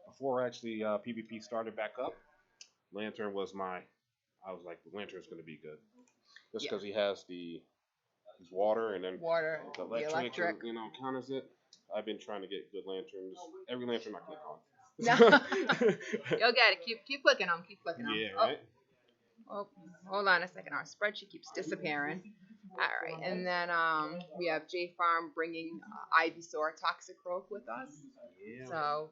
Before actually PvP started back up, Lantern was I was like, the Lantern's going to be good. Just because he has his water and then the electric. Counters it. I've been trying to get good Lanterns. Every Lantern I click on. You'll get it. Keep clicking on. Keep clicking on. Yeah, right? Oh, hold on a second. Our spreadsheet keeps disappearing. All right, and then we have JFARM bringing Ivysaur Toxicroak with us. Yeah. So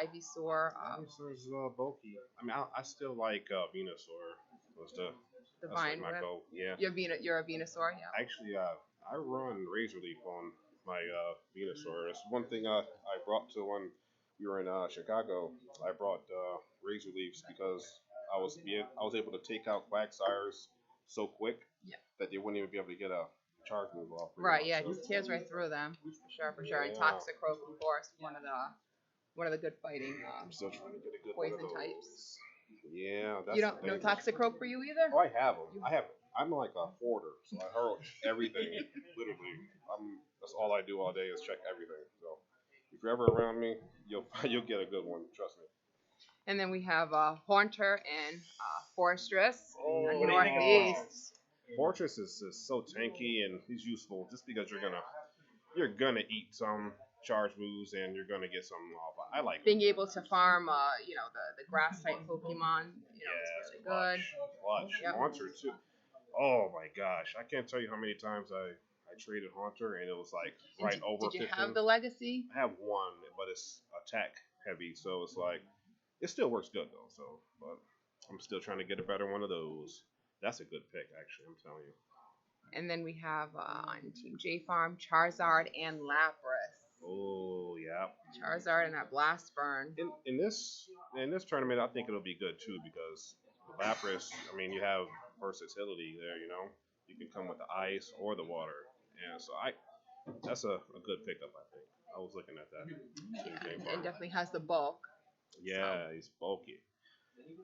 Ivysaur. Ivysaur's bulky. I mean, I still like Venusaur. That's Vine like my goal. Yeah. You're a Venusaur, yeah. Actually, I run Razor Leaf on my Venusaur. It's one thing I brought to when we were in Chicago. I brought Razor Leafs because I was able to take out Quagsires so quick that they wouldn't even be able to get a charge move off. Right, yeah, just tears right through them for sure. And Toxicroak, of course, one of the good fighting. I'm still trying to get a good poison one of those. types. Yeah, that's you don't know Toxicroak for you either. Oh, I have them. I'm like a hoarder, so I hurl everything. Literally, that's all I do all day is check everything. So if you're ever around me, you'll get a good one. Trust me. And then we have Haunter and Fortress. Oh, Northeast. Fortress is so tanky and he's useful just because you're gonna eat some charge moves and you're gonna get some off. I like being able to farm the grass type Pokemon. It's really good. Clutch. Yep. Haunter too. Oh my gosh, I can't tell you how many times I traded Haunter and it was like And right over did you 15. have the legacy? I have one, but it's attack heavy, so it's like it still works good though. So, but I'm still trying to get a better one of those. That's a good pick, actually. I'm telling you. And then we have on Team JFARM, Charizard and Lapras. Oh yeah. Charizard and that Blast Burn. In this tournament, I think it'll be good too because Lapras. I mean, you have versatility there. You know, you can come with the ice or the water, and so that's a good pickup. I think I was looking at that. It definitely has the bulk. Yeah, he's bulky.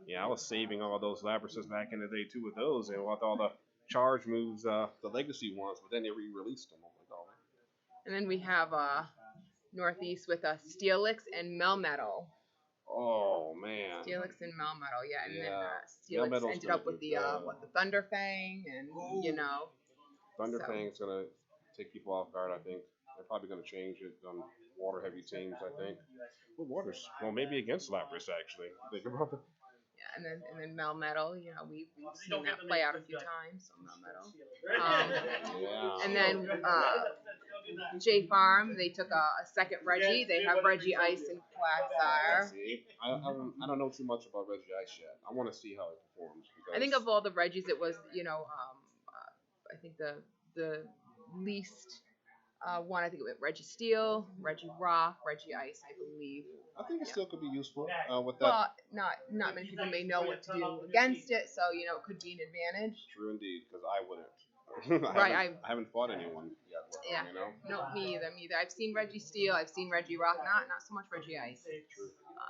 Yeah, I was saving all those Labrases back in the day too with those, and with all the charge moves, the legacy ones, but then they re-released them. Oh my god. And then we have Northeast with Steelix and Melmetal. Oh man. Steelix and Melmetal, yeah. And then Yeah. Steelix ended up with the Thunderfang, and you know. Thunderfang's gonna take people off guard. I think they're probably gonna change it on water heavy teams. I think. Well, water's maybe against Lapras actually. Think about it. Yeah, and then Melmetal, you know, we've seen that play out a few times. So Melmetal. Yeah. And then JFARM, they took a second Reggie. They have Reggie Ice and Quagsire. See, I don't know too much about Reggie Ice yet. I want to see how it performs. Because I think of all the Reggies, it was, you know, I think the least one, I think it was Reggie Steel, Reggie Rock, Reggie Ice, I believe. I think it still could be useful with that. Well, not many people may know what to do against it, so you know it could be an advantage. True indeed, because I wouldn't. Right, I haven't fought anyone yet. Yeah. You know. No, me either. I've seen Reggie Steel, I've seen Reggie Rock, not so much Reggie Ice.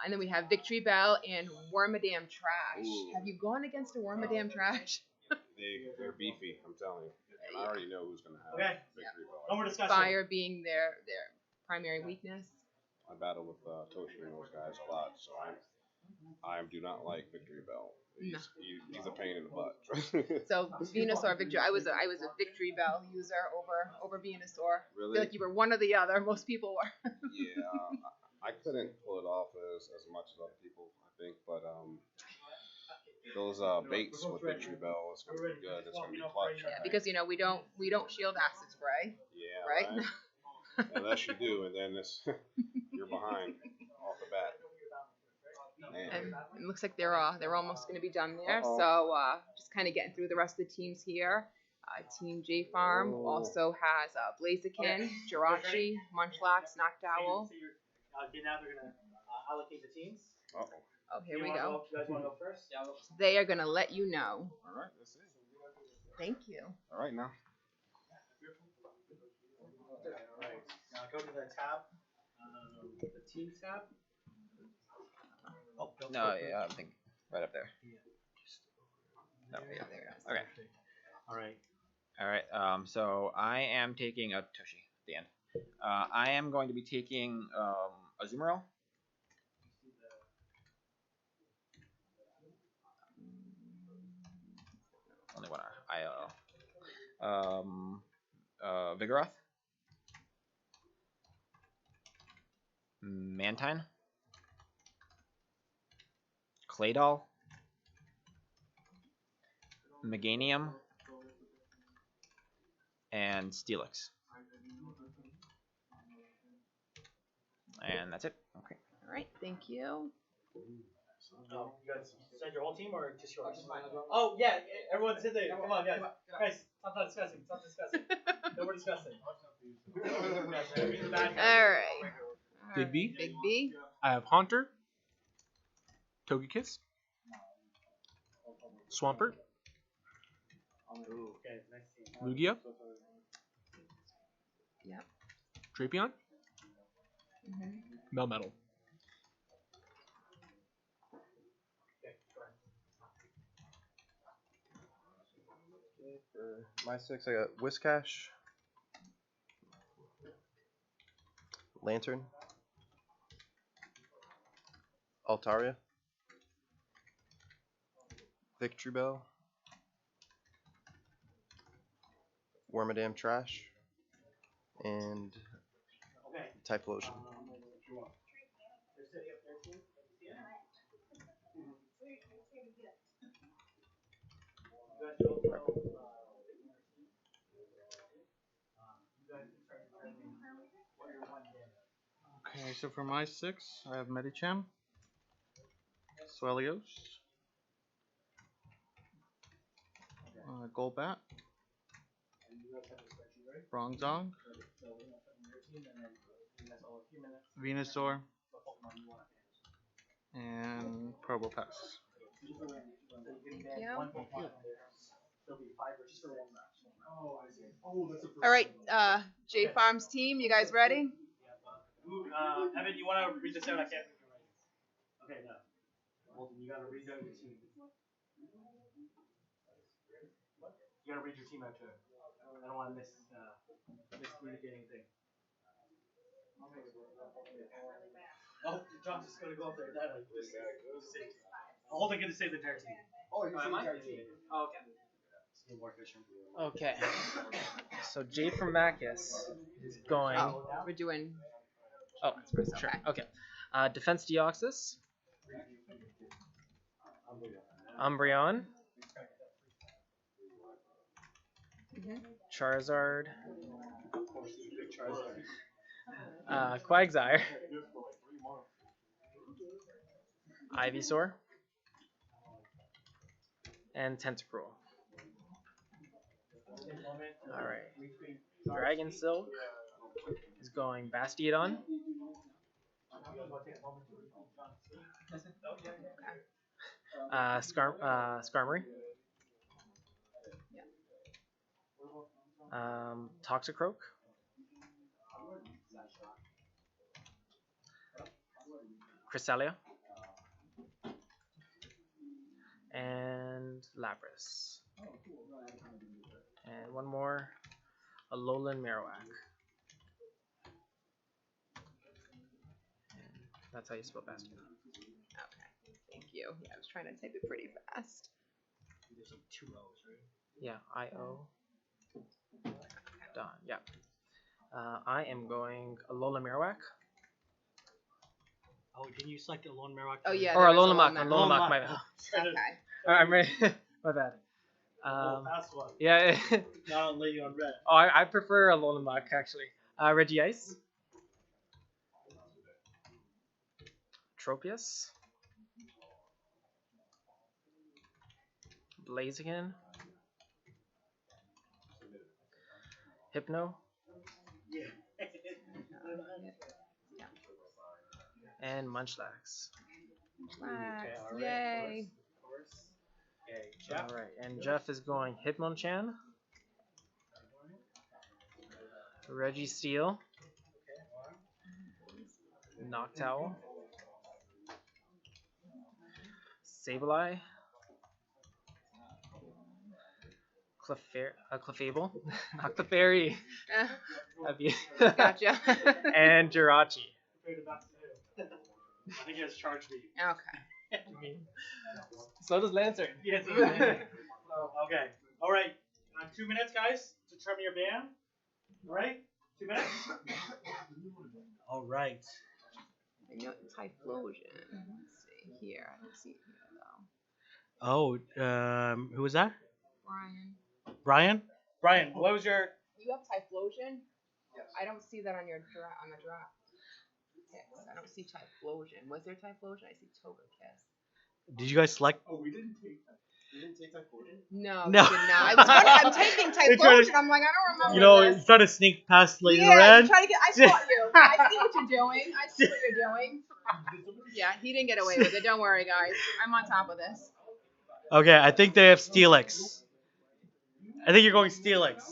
And then we have Victory Bell and Wormadam Trash. Ooh. Have you gone against a Wormadam Trash? They're beefy. I'm telling you. And I already know who's gonna have Victory Bell. No more discussion. Fire being their primary weakness. I battle with Toshi and those guys a lot, so I do not like Victory Bell. He's a pain in the butt. So Venusaur Victory. I was a Victory Bell user over Venusaur. Really? I feel like you were one or the other. Most people were. Yeah, I couldn't pull it off as much as other people, I think, but those baits with Victory Bell is gonna be good. It's gonna be clutch. Yeah, because you know we don't shield acid spray. Yeah. Right. Unless you do, and then you're behind off the bat. Man. And it looks like they're almost going to be done there. Uh-oh. So just kind of getting through the rest of the teams here. Team JFARM also has Blaziken, Jirachi, Munchlax, Noctowl. Now they're gonna allocate the teams. Uh-oh. Oh, here we go. You guys want to go first? Yeah, I'll go first. They are going to let you know. All right, let's see. Thank you. All right, now. All right. Now go to the tab. The team tab. Oh, No, yeah, I think right up there. No, yeah, there we go. Okay. All right. All right. So I am taking a Toshi at the end. I am going to be taking Azumarill. Only one IL. Vigoroth. Mantine. Claydol. Meganium. And Steelix. And that's it. Okay. All right. Thank you. Oh, you guys said your whole team or just yours? Oh yeah, everyone sit there. Come on, guys. Guys, stop discussing. Stop discussing. No more discussing. All right. Big B. Big B. I have Haunter, Togekiss, Swampert, Okay, next team. Lugia, Yep. Drapion, Mm-hmm. Melmetal. For my 6, I got Whiscash, Lantern, Altaria, Victory Bell, Wormadam Trash, and Typhlosion. Okay, so for my 6, I have Medicham, Swellios, Golbat, Bronzong, Venusaur, and Probopass. Yeah. All right, JFARM's team, you guys ready? Evan, you want to read this out? I can't. Okay, no. Holden, you got to read out your team. You got to read your team out too. I don't want to miscommunicate anything. Oh, John's just gonna go up there. That like this. Holden gonna save the entire team. Oh, you're saying entire team. Oh, okay. Just need more fishing. Okay. So J from Macus is going. Oh, we're doing. Oh, sure. Okay. Defense Deoxys. Umbreon. Charizard. Quagsire. Ivysaur. And Tentacruel. Alright. Dragon Silk is going Bastiodon. Skarmory. Toxicroak. Cresselia. And Lapras. And one more, Alolan Marowak. And that's how you spell Bastion. Okay, thank you. Yeah, I was trying to type it pretty fast. There's like 2 O's, right? Yeah, I-O. Done, yeah. I am going Alolan Marowak. Oh, didn't you select Alolan Marowak? Oh, yeah. Or there was Alolan a Mach, my bad. Okay. I'm ready. My bad. Fast one. Yeah. Not on Lady on Red. Oh, I prefer Alolan Mach, actually. Regice. Tropius. Blaziken. Hypno. Yeah. And Munchlax. Yay. Okay, Jeff. Alright, and Jeff is going Hitmonchan. Registeel. Noctowl. Sableye. Clefable. Not Clefairy. Gotcha. And Jirachi. I think he has charged me. Okay. So does Lancer. Yes. Okay. All right. 2 minutes, guys, to trim your band. All right. 2 minutes. All right. I know Typhlosion. Let's see here. I don't see it here though. Oh, who was that? Brian. Brian. Brian, what was your? You have Typhlosion? Yes. I don't see that on your on the draft. I don't see Typhlosion. Was there Typhlosion? I see Togekiss. Did you guys select? Oh, we didn't take Typhlosion? No, No. we did not. I was wondering, I'm taking Typhlosion. I'm like, I don't remember. You know, this. you trying to sneak past Lady Yeah, Red. I'm trying to get. I saw you. I see what you're doing. I see what you're doing. Yeah, he didn't get away with it. Don't worry, guys. I'm on top of this. Okay, I think they have Steelix. I think you're going Steelix.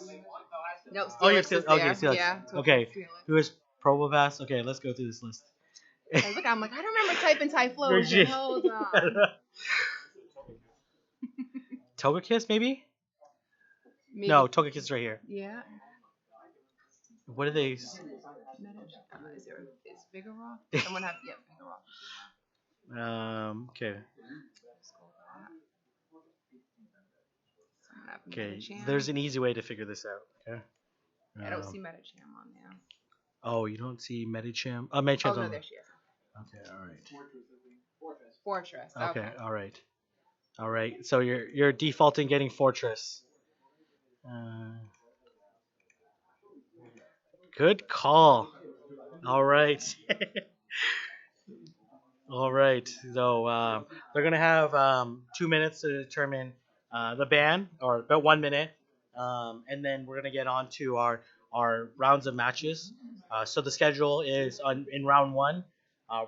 No, Steelix Oh, you're is Steelix. there. Okay, Steelix. Yeah, Okay, Steelix. who is Probopass? Okay, let's go through this list. I'm like, I don't remember typing Typhlosion. Hold on. Togekiss, maybe? No, Togekiss is right here. Yeah. What are they? Is Vigoroth? Someone have Vigoroth. Okay. Someone have Okay. Medicham. There's an easy way to figure this out. Okay. I don't see Medicham on there. Oh, you don't see Medicham? Oh, Medicham's Oh, no, on there she is. Okay, all right. Fortress. Okay, all right. All right. So you're defaulting getting Fortress. Good call. All right. All right. So they're gonna have 2 minutes to determine the ban, or about 1 minute, and then we're gonna get on to our rounds of matches. So the schedule is in round one. Uh,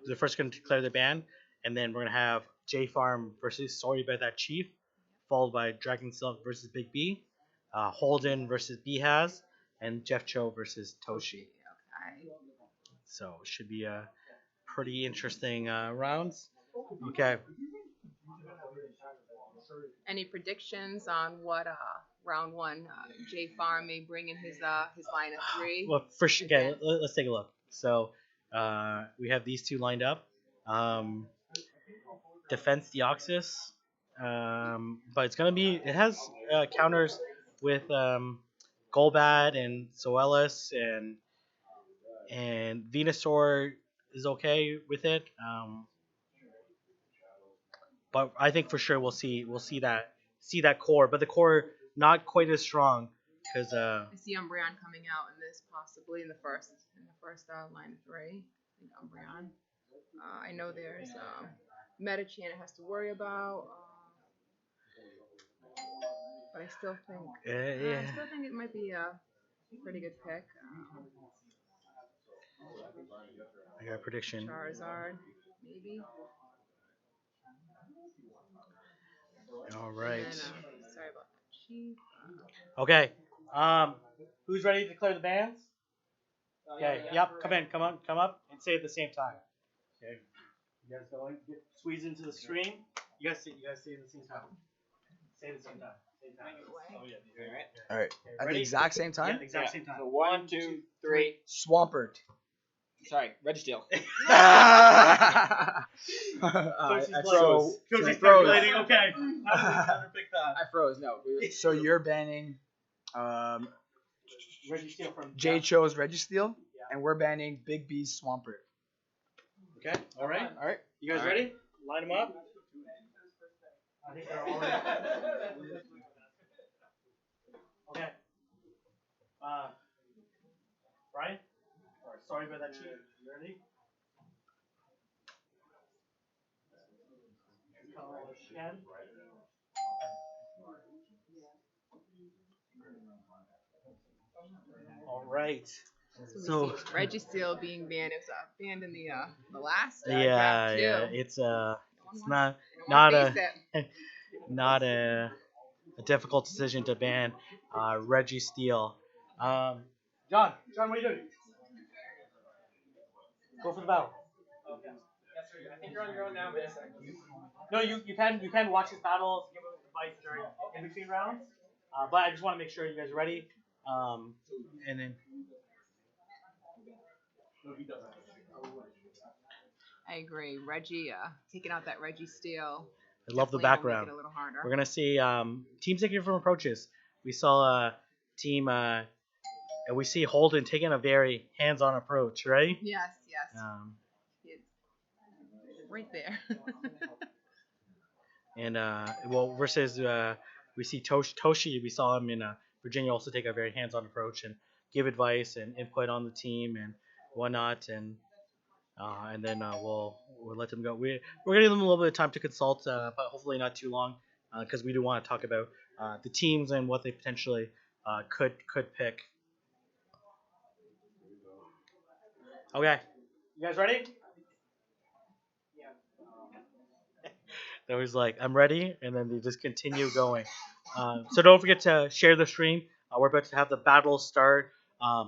the first going to declare the ban, and then we're gonna have JFARM versus Sorry About That Chief, followed by Dragon Silk versus Big B, Holden versus Behaz, and Jeff Cho versus Toshi. Okay. So it should be a pretty interesting rounds. Okay. Any predictions on what round one J Farm may bring in his line of three? Well, for sure. Okay, let's take a look. So we have these two lined up. Defense Deoxys, but it's gonna be. It has counters with Golbat and Zoelis, and Venusaur is okay with it. But I think for sure we'll see that core, but the core not quite as strong because I see Umbreon coming out in this possibly in the first line of three. I think Umbreon. I know there's Metachan has to worry about, but I still think it might be a pretty good pick. I got a prediction. Charizard, maybe. All right. And, sorry about that, Chief. Okay. Who's ready to declare the bans? Okay. Yep. Come up, and say it at the same time. Okay. You guys going? Squeeze into the stream. You guys say it at the same time. Say it at the same time. Oh yeah. All right. Okay, At ready? the exact same time. Yeah, exact same time. So 1, 2, 3. Swampert. Sorry, Registeel. I froze. So He's froze. calculating. Okay. How to pick that? I froze. No. So you're banning Registeel from J Cho's Registeel, and we're banning Big B's Swampert. Okay. All right. All right. You guys ready? Line them up. I think they're all ready. Okay. Brian? Sorry about that, Chief. You ready? Again. All right. So Registeel being banned is banned in the last yeah, draft too. yeah, it's not Don't a face it. not a difficult decision to ban Reggie Steele. John, what are you doing? Go for the battle. Okay. Yes, sir. I think you're on your own now, miss. No, you can watch his battles, give him advice during in between rounds. But I just want to make sure you guys are ready. And then. I agree. Reggie, taking out that Reggie Steele. I love the definitely will background. Make it a little harder. We're gonna see teams taking different approaches. We saw a team, and we see Holden taking a very hands-on approach, right? Yes. It's right there. And well, versus we see Toshi. We saw him in Virginia also take a very hands-on approach and give advice and input on the team and whatnot, and then we'll let them go. We're gonna give them a little bit of time to consult, but hopefully not too long, because we do want to talk about the teams and what they potentially could pick. Okay, you guys ready? They was like, I'm ready, and then they just continue going. So don't forget to share the stream. We're about to have the battle start.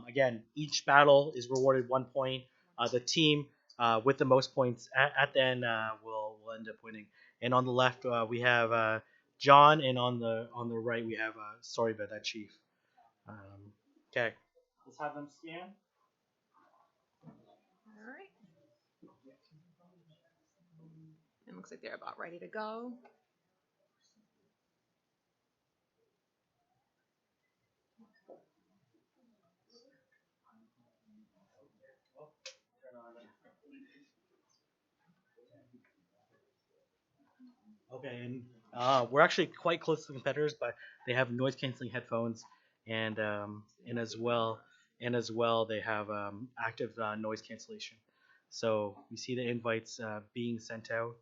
Again, each battle is rewarded 1 point. The team with the most points at the end will end up winning. And on the left we have John, and on the right we have Sorry About That Chief. Okay, let's have them scan. All right. It looks like they're about ready to go. Okay, and we're actually quite close to the competitors, but they have noise canceling headphones, and as well and as well they have active noise cancellation. So you see the invites being sent out,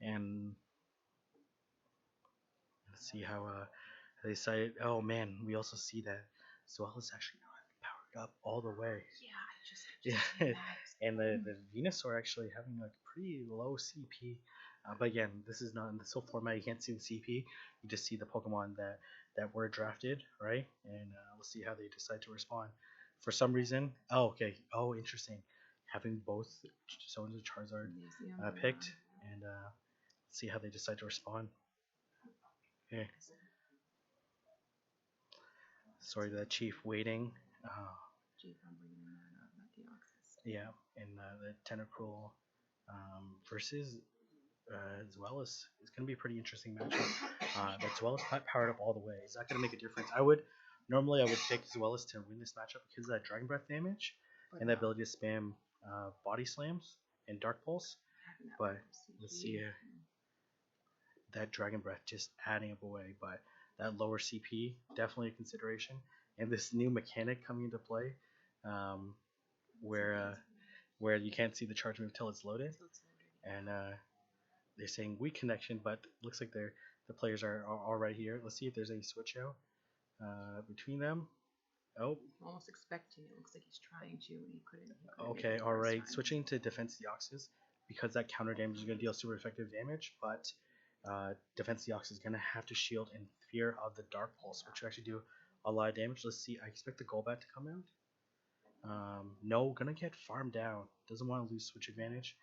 and let's see how they say. Oh man, we also see that Zoel is actually not powered up all the way. Yeah, and the Venusaur actually having like pretty low CP. But again, this is not in the Silph format. You can't see the CP. You just see the Pokemon that were drafted, right? And we'll see how they decide to respond. For some reason, oh okay, oh interesting, having both Zones and Charizard picked, and see how they decide to respond. Okay. Sorry, the Chief waiting. Yeah, and the Tentacruel versus as well as it's going to be a pretty interesting matchup. As well as powered up all the way. Is that going to make a difference? Normally I would pick as well as to win this matchup because of that Dragon Breath damage and the ability to spam Body Slams and Dark Pulse. But let's see that Dragon Breath just adding up away. But that lower CP definitely a consideration. And this new mechanic coming into play, where you can't see the charge move till it's loaded, and they're saying weak connection, but looks like the players are all right here. Let's see if there's any switch out between them. Oh, Almost expecting it. Looks like he's trying to, and he couldn't. okay, all right. Switching to Defense Deoxys because that counter damage is going to deal super effective damage, but Defense Deoxys is going to have to shield in fear of the Dark Pulse, which will actually do a lot of damage. Let's see. I expect the Golbat to come out. No, gonna get farmed down. Doesn't want to lose switch advantage.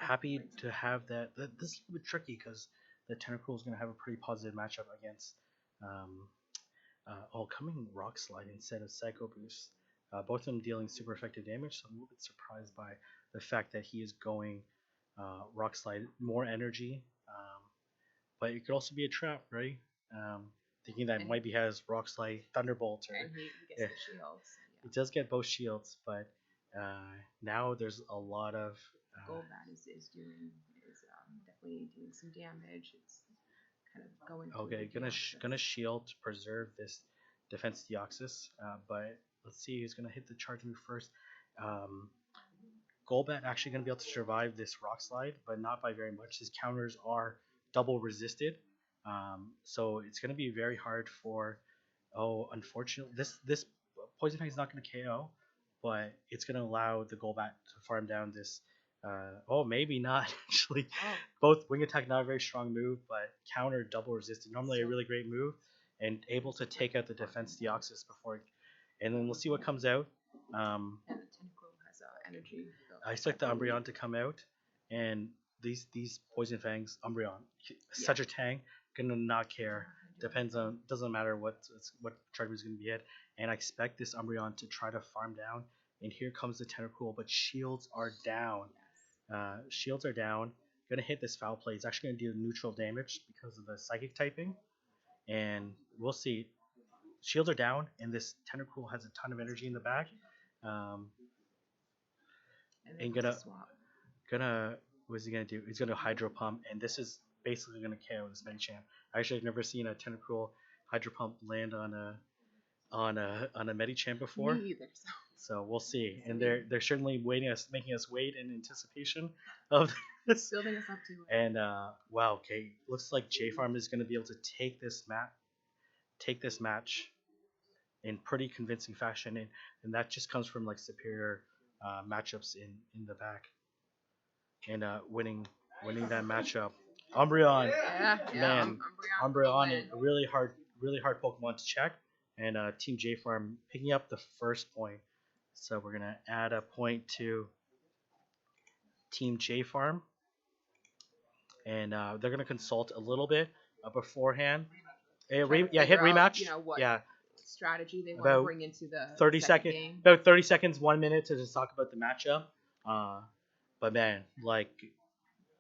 Happy to have that. This is a little bit tricky because the Tentacruel is gonna have a pretty positive matchup against coming Rock Slide instead of Psycho Boost. Both of them dealing super effective damage, so I'm a little bit surprised by the fact that he is going Rock Slide, more energy, but it could also be a trap, right? Thinking that maybe has Rock Slide, Thunderbolt, or And he gets the shields. it does get both shields, but now there's a lot of Golbat is definitely doing some damage. It's kind of going. okay, gonna shield to preserve this Defense Deoxys, but let's see who's gonna hit the charge move first. Golbat actually gonna be able to survive this Rock Slide, but not by very much. His counters are double resisted, so it's gonna be very hard for. Oh, unfortunately, this Poison Fang is not gonna KO, but it's gonna allow the Golbat to farm down this. Oh, maybe not actually. Both Wing Attack, not a very strong move, but counter double resisted. Normally a really great move, and able to take out the Defense Deoxys before. And then we'll see what comes out. And the Tentacle has energy. I expect the Umbreon to come out, and these Poison Fangs, Umbreon, such a tank, gonna not care. Doesn't matter what charge is gonna be hit, and I expect this Umbreon to try to farm down. And here comes the Tentacruel, but shields are down. Shields are down. Gonna hit this Foul Play. It's actually gonna do neutral damage because of the Psychic typing, and we'll see. Shields are down, and this Tentacruel has a ton of energy in the back. And gonna what's he gonna do? He's gonna Hydro Pump, and this is basically gonna KO this Medicham. Actually, I've never seen a Tentacruel Hydro Pump land on a Medicham before. Me either. So we'll see, and they're certainly making us wait in anticipation of this. Building us up to it. And wow, okay, looks like JFARM is going to be able to take this match in pretty convincing fashion, and that just comes from like superior matchups in the back, and winning that matchup. Umbreon, man, Umbreon, a really hard Pokemon to check, and Team JFARM picking up the first point. So we're gonna add a point to Team JFARM, and they're gonna consult a little bit beforehand. Hit rematch. Yeah. Strategy they want to bring into the 30 seconds. game. About 30 seconds, 1 minute to just talk about the matchup. But man, like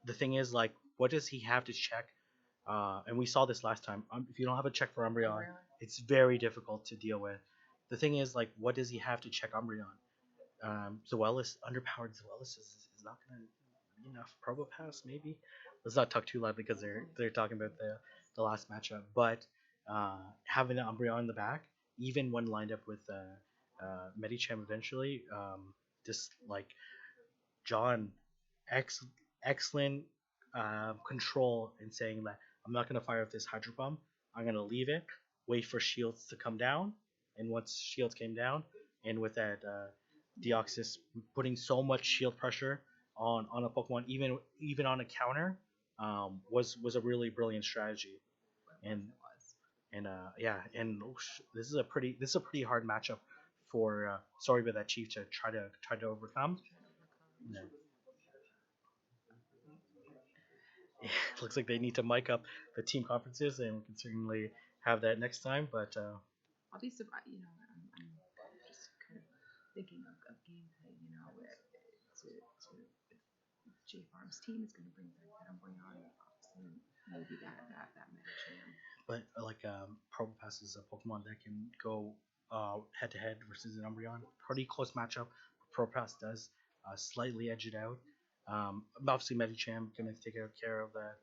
the thing is, like, what does he have to check? And we saw this last time. If you don't have a check for Umbreon, it's very difficult to deal with. The thing is, like, what does he have to check Umbreon? Zoelis, underpowered Zoelis is not going to be enough. Probopass, maybe? Let's not talk too loud because they're talking about the last matchup. But having the Umbreon in the back even when lined up with Medicham eventually. Just like John, excellent control in saying that I'm not going to fire up this Hydro Bomb. I'm going to leave it, wait for shields to come down, and once shields came down, and with that Deoxys putting so much shield pressure on a Pokemon, even on a counter, was a really brilliant strategy. And yeah, and this is a pretty hard matchup for sorry about that Chief to try to overcome. Yeah. Looks like they need to mic up the team conferences, and we can certainly have that next time. But I'll be surprised. I'm just kind of thinking of gameplay. If JFARM's team is going to bring on, obviously maybe that Medicham. But like Probopass is a Pokemon that can go head to head versus an Umbreon. Pretty close matchup. Probopass does slightly edge it out. Obviously Medicham gonna take care of the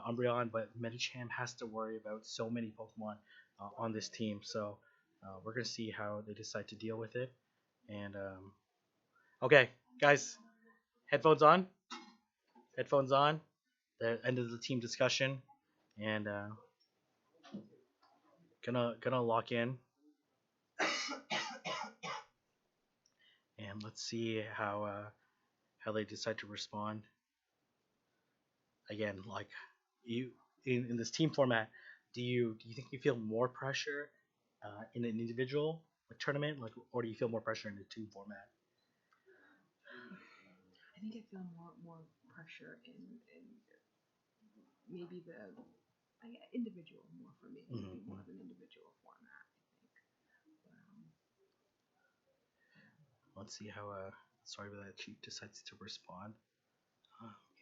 Umbreon, but Medicham has to worry about so many Pokemon on this team. So we're gonna see how they decide to deal with it. And okay, guys, headphones on. Headphones on. The end of the team discussion, and gonna lock in. And let's see how they decide to respond. Again, like you in this team format, do you think you feel more pressure in an individual like tournament, like, or do you feel more pressure in the team format? I think I feel more pressure in maybe the individual more for me. Maybe more of an individual format. I think. Let's see how sorry about that Chief decides to respond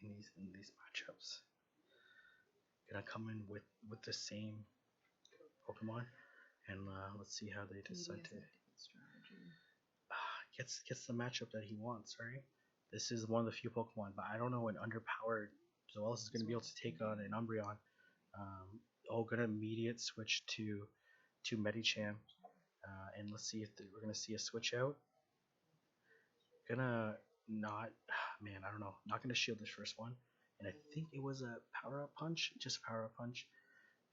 in these matchups. Gonna come in with the same Pokemon, and let's see how they decide to gets the matchup that he wants. Right, this is one of the few Pokemon, but I don't know an underpowered Zoelis is gonna be able to take on an Umbreon. Gonna immediate switch to Medicham, and let's see if we're gonna see a switch out. Gonna not, man, I don't know. Not gonna shield this first one, and I think it was a power up punch, just a power up punch,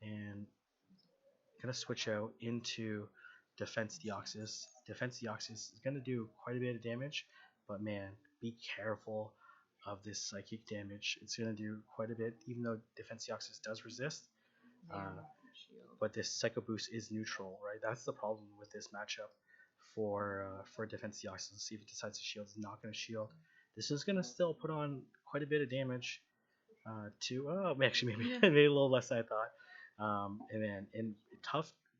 and gonna switch out into Defense Deoxys. Defense Deoxys is gonna do quite a bit of damage, but man, be careful of this psychic damage. It's gonna do quite a bit, even though Defense Deoxys does resist. But this Psycho Boost is neutral, right? That's the problem with this matchup for Defense Deoxys. Let's see if it decides to shield. It's not going to shield. This is going to still put on quite a bit of damage actually maybe a little less than I thought. And then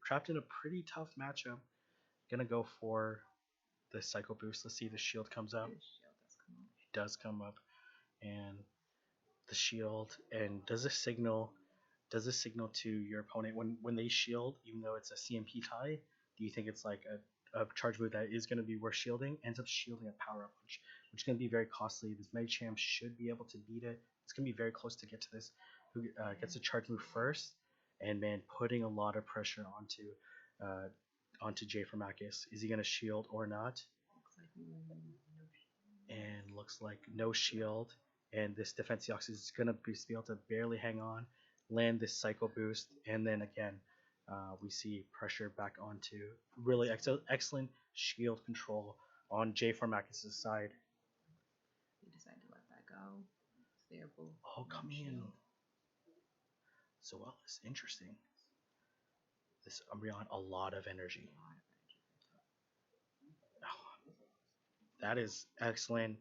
trapped in a pretty tough matchup. Gonna go for the Psycho Boost. Let's see if the shield comes up. It does come up, and the shield, and does this signal to your opponent when they shield, even though it's a CMP tie? Do you think it's like a charge move that is going to be worth shielding? Ends up shielding a power up punch, which is going to be very costly. This Medicham should be able to beat it. It's going to be very close to get to this. Who gets a charge move first? And man, putting a lot of pressure onto JFARM. Is he going to shield or not? And looks like no shield. And this Defense Deoxys is going to be able to barely hang on, land this Psycho Boost, and then again, we see pressure back onto really excellent shield control on JFARM side. They decide to let that go. They are both coming in. Zoelis, interesting. This Umbreon, a lot of energy. That is excellent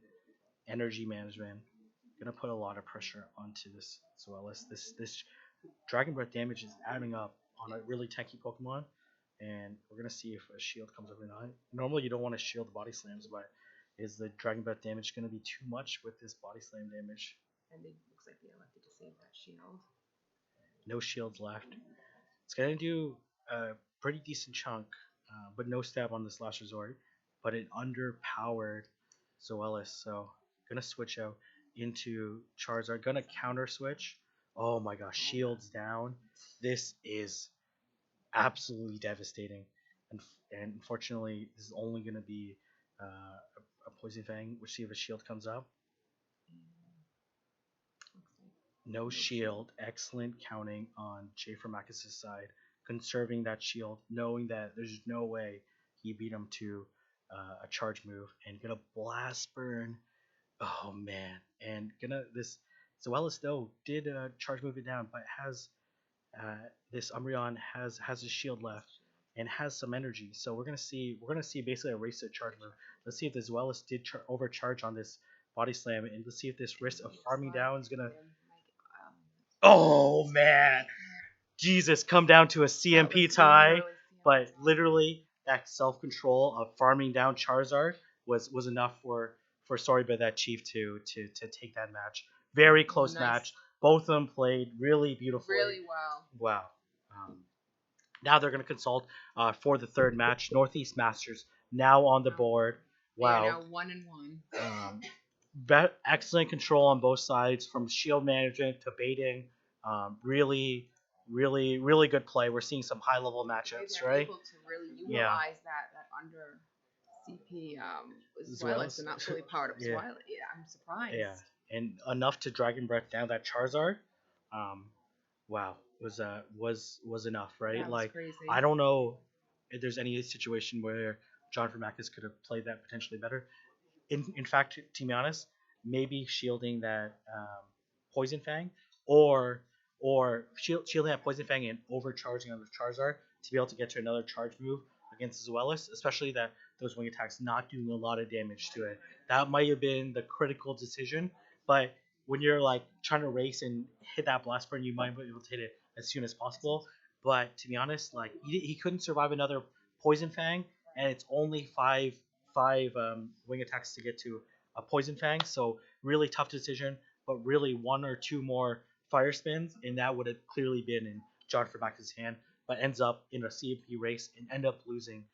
energy management. Gonna put a lot of pressure onto this Zoelis. This Dragon Breath damage is adding up on a really tanky Pokemon, and we're gonna see if a shield comes up or not. Normally you don't want to shield the body slams, but is the Dragon Breath damage gonna be too much with this body slam damage? And it looks like they elected to save that shield. No shields left. It's gonna do a pretty decent chunk, but no stab on this last resort. But an underpowered Zoelis, so gonna switch out into Charizard. Gonna counter switch. Oh my gosh, shields down. This is absolutely devastating. and unfortunately, this is only going to be a Poison Fang. We'll see if a shield comes up. No shield. Excellent counting on JFARM side, conserving that shield, knowing that there's no way he beat him to a charge move, and gonna blast burn. Oh man, and gonna this Zoelis though did charge move it down, but has this Umbreon has a shield left and has some energy. So we're gonna see basically a race to a charge move. Let's see if this Zoelis did overcharge on this body slam, and let's see if this risk of farming down is gonna. Oh man, Jesus, come down to a CMP tie, but literally that self control of farming down Charizard was enough for sorry but that Chief to take that match. Very close match. Both of them played really beautifully. Really well. Wow. Now they're going to consult for the third match. Northeast Masters now on the board. Wow. They are now 1-1. Excellent control on both sides, from shield management to baiting. Really good play. We're seeing some high level matchups, They're right? able to really utilize that under CP Zweilous and not fully powered up Yeah. Zweilous. Yeah, I'm surprised. Yeah, and enough to Dragon Breath down that Charizard. Wow, was enough, right? That was Like crazy. I don't know if there's any situation where John Vermakis could have played that potentially better. In fact, to be honest, maybe shielding that Poison Fang or shielding that Poison Fang and overcharging on the Charizard to be able to get to another charge move against Zoelis, especially that those wing attacks not doing a lot of damage to it. That might have been the critical decision, but when you're like trying to race and hit that blast burn, you might be able to hit it as soon as possible. But to be honest, like he couldn't survive another Poison Fang, and it's only five wing attacks to get to a Poison Fang, so really tough decision. But really one or two more fire spins, and that would have clearly been in John Vermakis' hand. But ends up in a CMP race and end up losing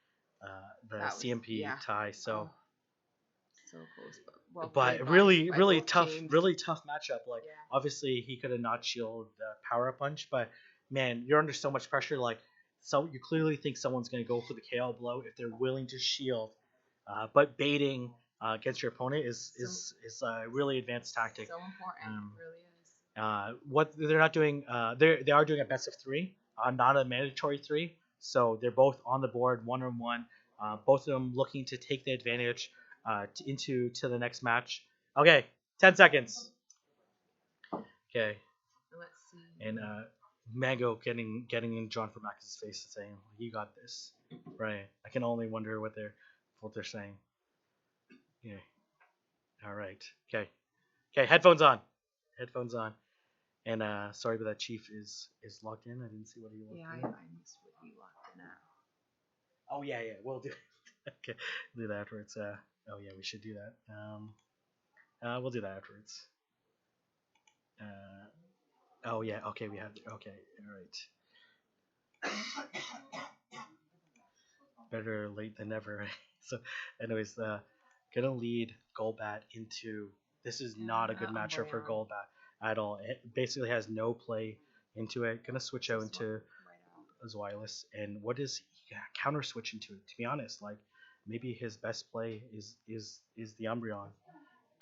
the CMP tie. So. So close, but But really tough matchup. Like obviously he could have not shielded the power up punch, but man, you're under so much pressure. Like so you clearly think someone's gonna go for the KO blow if they're willing to shield. But baiting against your opponent is a really advanced tactic. So important, it really is. What they're not doing, they are doing a best of three, not a mandatory three. So they're both on the board, 1-on-1. Both of them looking to take the advantage into the next match. Okay, 10 seconds. Okay. Let's see. And Mango getting in John Vermakis' face and saying, "You got this." Right. I can only wonder what they're saying. Yeah. All right. Okay. Headphones on. And sorry, but that Chief is logged in. I didn't see what he logged in. Yeah, I missed what he logged in at. Oh yeah. We'll do. Okay. Do that afterwards. Oh yeah, we should do that. We'll do that afterwards. Oh yeah. Okay, we have. Okay. All right. Better late than never. Right? So, anyways, gonna lead Golbat into. This is not a good matchup for Golbat at all. It basically has no play into it. Gonna switch out into Zweilous, and what is he counter switch into it? To be honest, like maybe his best play is the Umbreon.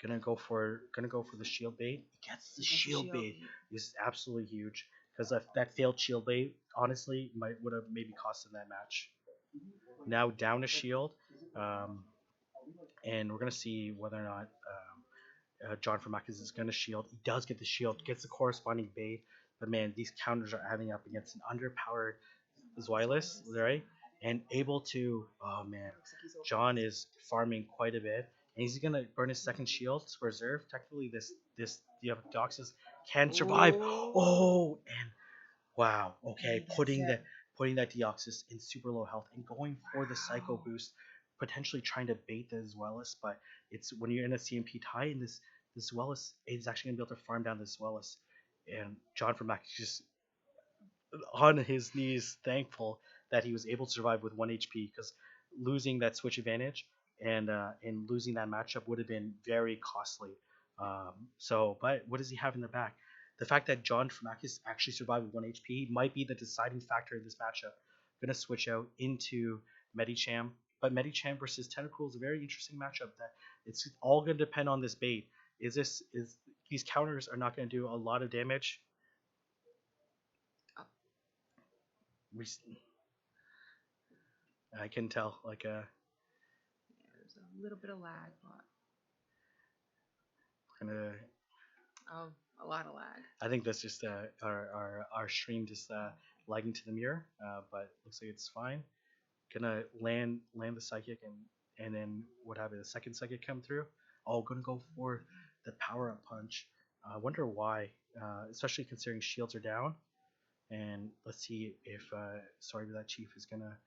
Gonna go for the shield bait. He gets the shield bait. This is absolutely huge because that failed shield bait honestly would have maybe cost him that match. Now down a shield, and we're gonna see whether or not John Vermakis is gonna shield. He does get the shield, gets the corresponding bait, but man, these counters are adding up against an underpowered Zweilous, right? And able to, oh man, John is farming quite a bit, and he's gonna burn his second shield to reserve. Technically, this Deoxys can survive. Oh, and wow, okay, putting that Deoxys in super low health and going for the Psycho boost, potentially trying to bait the Zweilous, but it's when you're in a CMP tie, and this Zweilous is actually gonna be able to farm down this Zweilous, and John Vermakis just on his knees thankful that he was able to survive with 1 HP, because losing that switch advantage and losing that matchup would have been very costly. But what does he have in the back? The fact that John Vermakis actually survived with 1 HP might be the deciding factor in this matchup. Gonna switch out into Medicham. But Medicham versus Tentacool is a very interesting matchup. That it's all going to depend on this bait. Is these counters are not going to do a lot of damage? I can tell, like Yeah, there's a little bit of lag, but a lot of lag. I think that's just our stream just lagging to the mirror, but looks like it's fine. Gonna land the psychic and then what happened? The second psychic come through. Oh, gonna go for the power up punch. I wonder why, especially considering shields are down. And let's see if sorry, but that chief is gonna.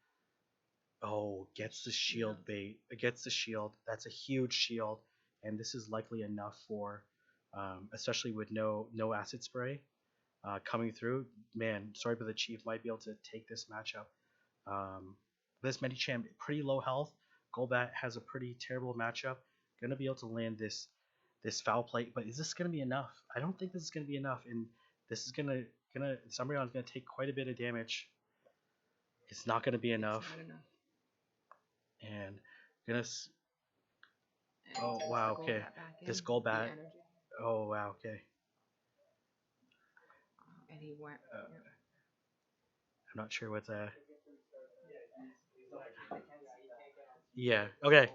Oh, gets the shield bait. Gets the shield. That's a huge shield, and this is likely enough for, especially with no acid spray coming through. Man, sorry, but the chief might be able to take this matchup. This Medicham pretty low health. Golbat has a pretty terrible matchup. Gonna be able to land this foul plate, but is this gonna be enough? I don't think this is gonna be enough, and this is gonna Umbreon's gonna take quite a bit of damage. It's not gonna be enough. Not enough. And gonna. Oh wow, okay. This Golbat. Oh wow, okay. And he went. I'm not sure what the. Yeah. Okay.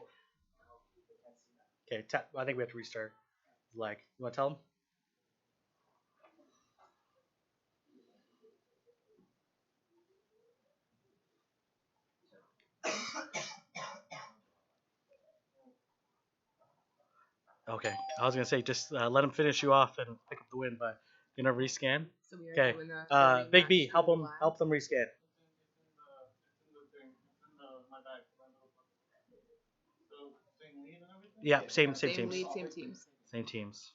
Okay. I think we have to restart. Like, you want to tell him? Okay. I was gonna say just let him finish you off and pick up the win, but you're gonna rescan. So we are Okay. doing the Big B, rematch help to them the rescan. Yeah, same teams. lead, same teams. Same teams.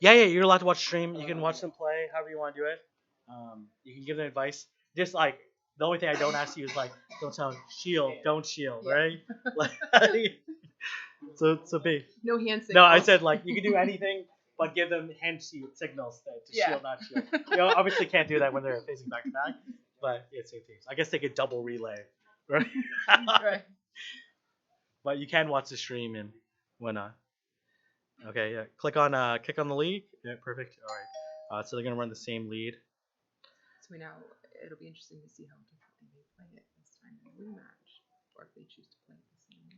Yeah, you're allowed to watch stream. You can watch them play however you want to do it. You can give them advice. Just like the only thing I don't ask you is like, don't tell them, shield, don't shield, right? Like, so big. No hand signals. No, I said like you can do anything, but give them hand signals to shield, not shield. You obviously can't do that when they're facing back to back, but yeah, same teams. I guess they could double relay, right? Right. But you can watch the stream and whatnot. Okay, yeah. Click on the lead. Yeah, perfect. All right. So they're gonna run the same lead. So it'll be interesting to see how differently they play it this time in the rematch, or if they choose to play it the same way.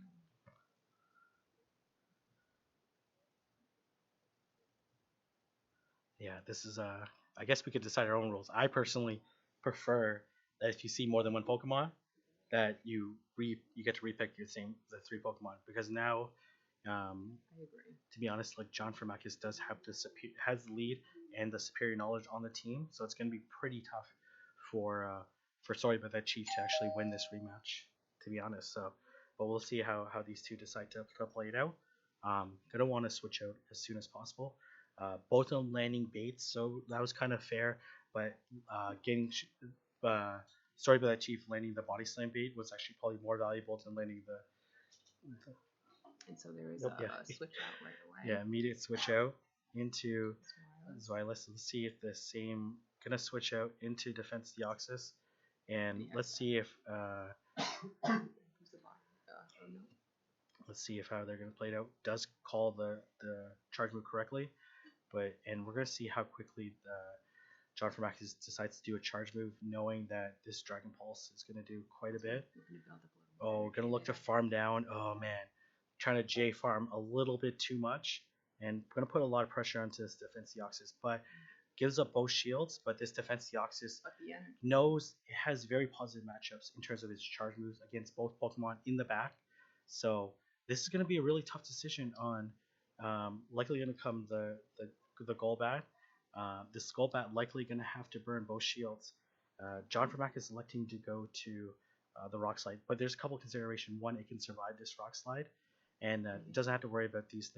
Yeah, this is I guess we could decide our own rules. I personally prefer that if you see more than one Pokemon, that you get to repick the 3 Pokemon, because now, I agree. to be honest, like John Firmakis does have has the lead and the superior knowledge on the team, so it's gonna be pretty tough for sorry but that chief to actually win this rematch, to be honest. So, but we'll see how these two decide to play it out. Gonna want to switch out as soon as possible. Both of them landing baits, so that was kind of fair. But getting sorry but that chief landing the body slam bait was actually probably more valuable than landing the. And so there is a switch out right away. Yeah, immediate switch out into Zweilous. Let's see if the same gonna switch out into Defense Deoxys, and let's see if let's see if how they're gonna play it out. Does call the charge move correctly, and we're gonna see how quickly John Firmakis decides to do a charge move, knowing that this Dragon Pulse is gonna do quite a bit. Oh, gonna look to farm down. Oh man, trying to J farm a little bit too much, and gonna put a lot of pressure onto this Defense Deoxys, but gives up both shields. But this Defense Deoxys knows it has very positive matchups in terms of its charge moves against both Pokemon in the back. So this is gonna be a really tough decision on likely gonna come the Golbat. This Golbat likely gonna have to burn both shields. John Firmakis is electing to go to the Rock Slide, but there's a couple of considerations. One, it can survive this Rock Slide, and it doesn't have to worry about these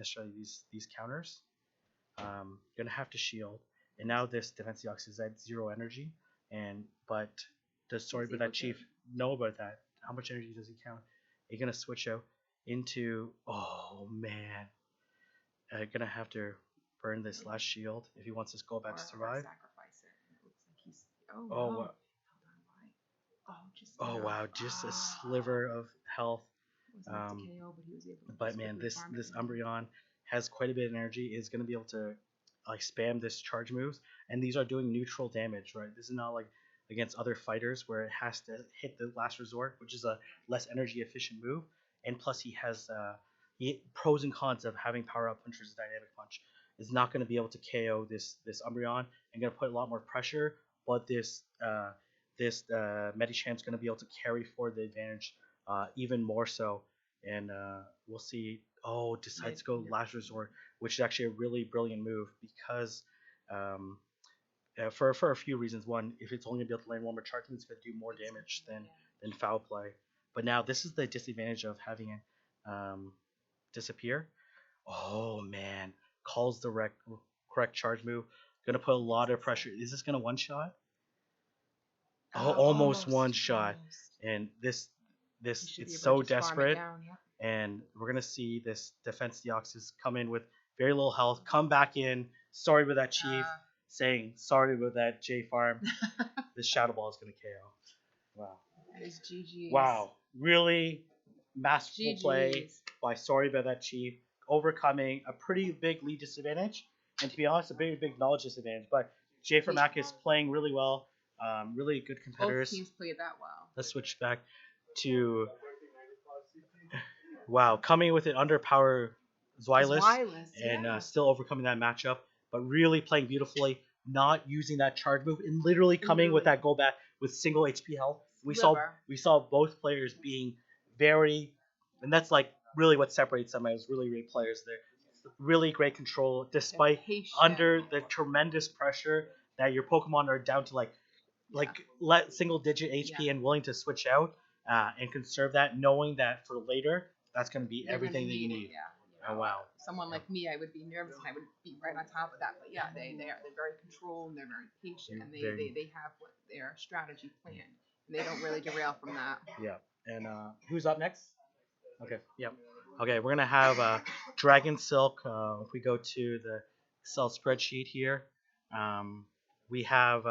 counters. Gonna have to shield, and now this Defense Deoxys is at 0 energy, but does sorry but that chief know about that? How much energy does he count? He's gonna switch out into, oh man, gonna have to burn this last shield if he wants this Golbat to survive. Sacrifice it. It looks like he's. Oh. just Oh enough. wow, just a sliver of health. Wasn't enough to KO, but he was able to But just man, quickly this farm it this in. Umbreon has quite a bit of energy. Is going to be able to like spam this charge moves, and these are doing neutral damage, right? This is not like against other fighters where it has to hit the last resort, which is a less energy efficient move. And plus, he has pros and cons of having power up punch versus dynamic punch. Is not going to be able to KO this Umbreon and going to put a lot more pressure. But this Medichamp's going to be able to carry forward the advantage even more so. And we'll see. Oh, decides to go last resort, which is actually a really brilliant move because for a few reasons. One, if it's only gonna be able to land one more charge, it's gonna do more damage than foul play. But now this is the disadvantage of having it disappear. Oh man, calls the correct charge move. Gonna put a lot of pressure. Is this gonna one shot? Oh, almost one shot. And this it's so desperate. And we're gonna see this defense Deoxys come in with very little health, come back in. Sorry with that Chief, saying sorry with that JFARM. This Shadow Ball is gonna KO. Wow. That is GG's. Wow, really masterful play GG's. by Sorry about that Chief, overcoming a pretty big lead disadvantage, and to be honest, a big knowledge disadvantage. But JFARM is playing really well. Really good competitors. Both teams played that well. Let's switch back to wow, coming with an underpower Zweilous and still overcoming that matchup, but really playing beautifully, not using that charge move, and literally coming with that go back with single HP health. We saw both players being very, and that's like really what separates them as really great players. They're really great control despite under the tremendous pressure that your Pokemon are down to like let single digit HP and willing to switch out and conserve that, knowing that for later that's going to be everything that you need. Oh wow. Someone like me, I would be nervous and I would be right on top of that. But yeah, they're very controlled and they're very patient and they have what their strategy planned and they don't really derail from that. Yeah. And who's up next? Okay. Yep. Okay, we're gonna have Dragon Silk. If we go to the Excel spreadsheet here, we have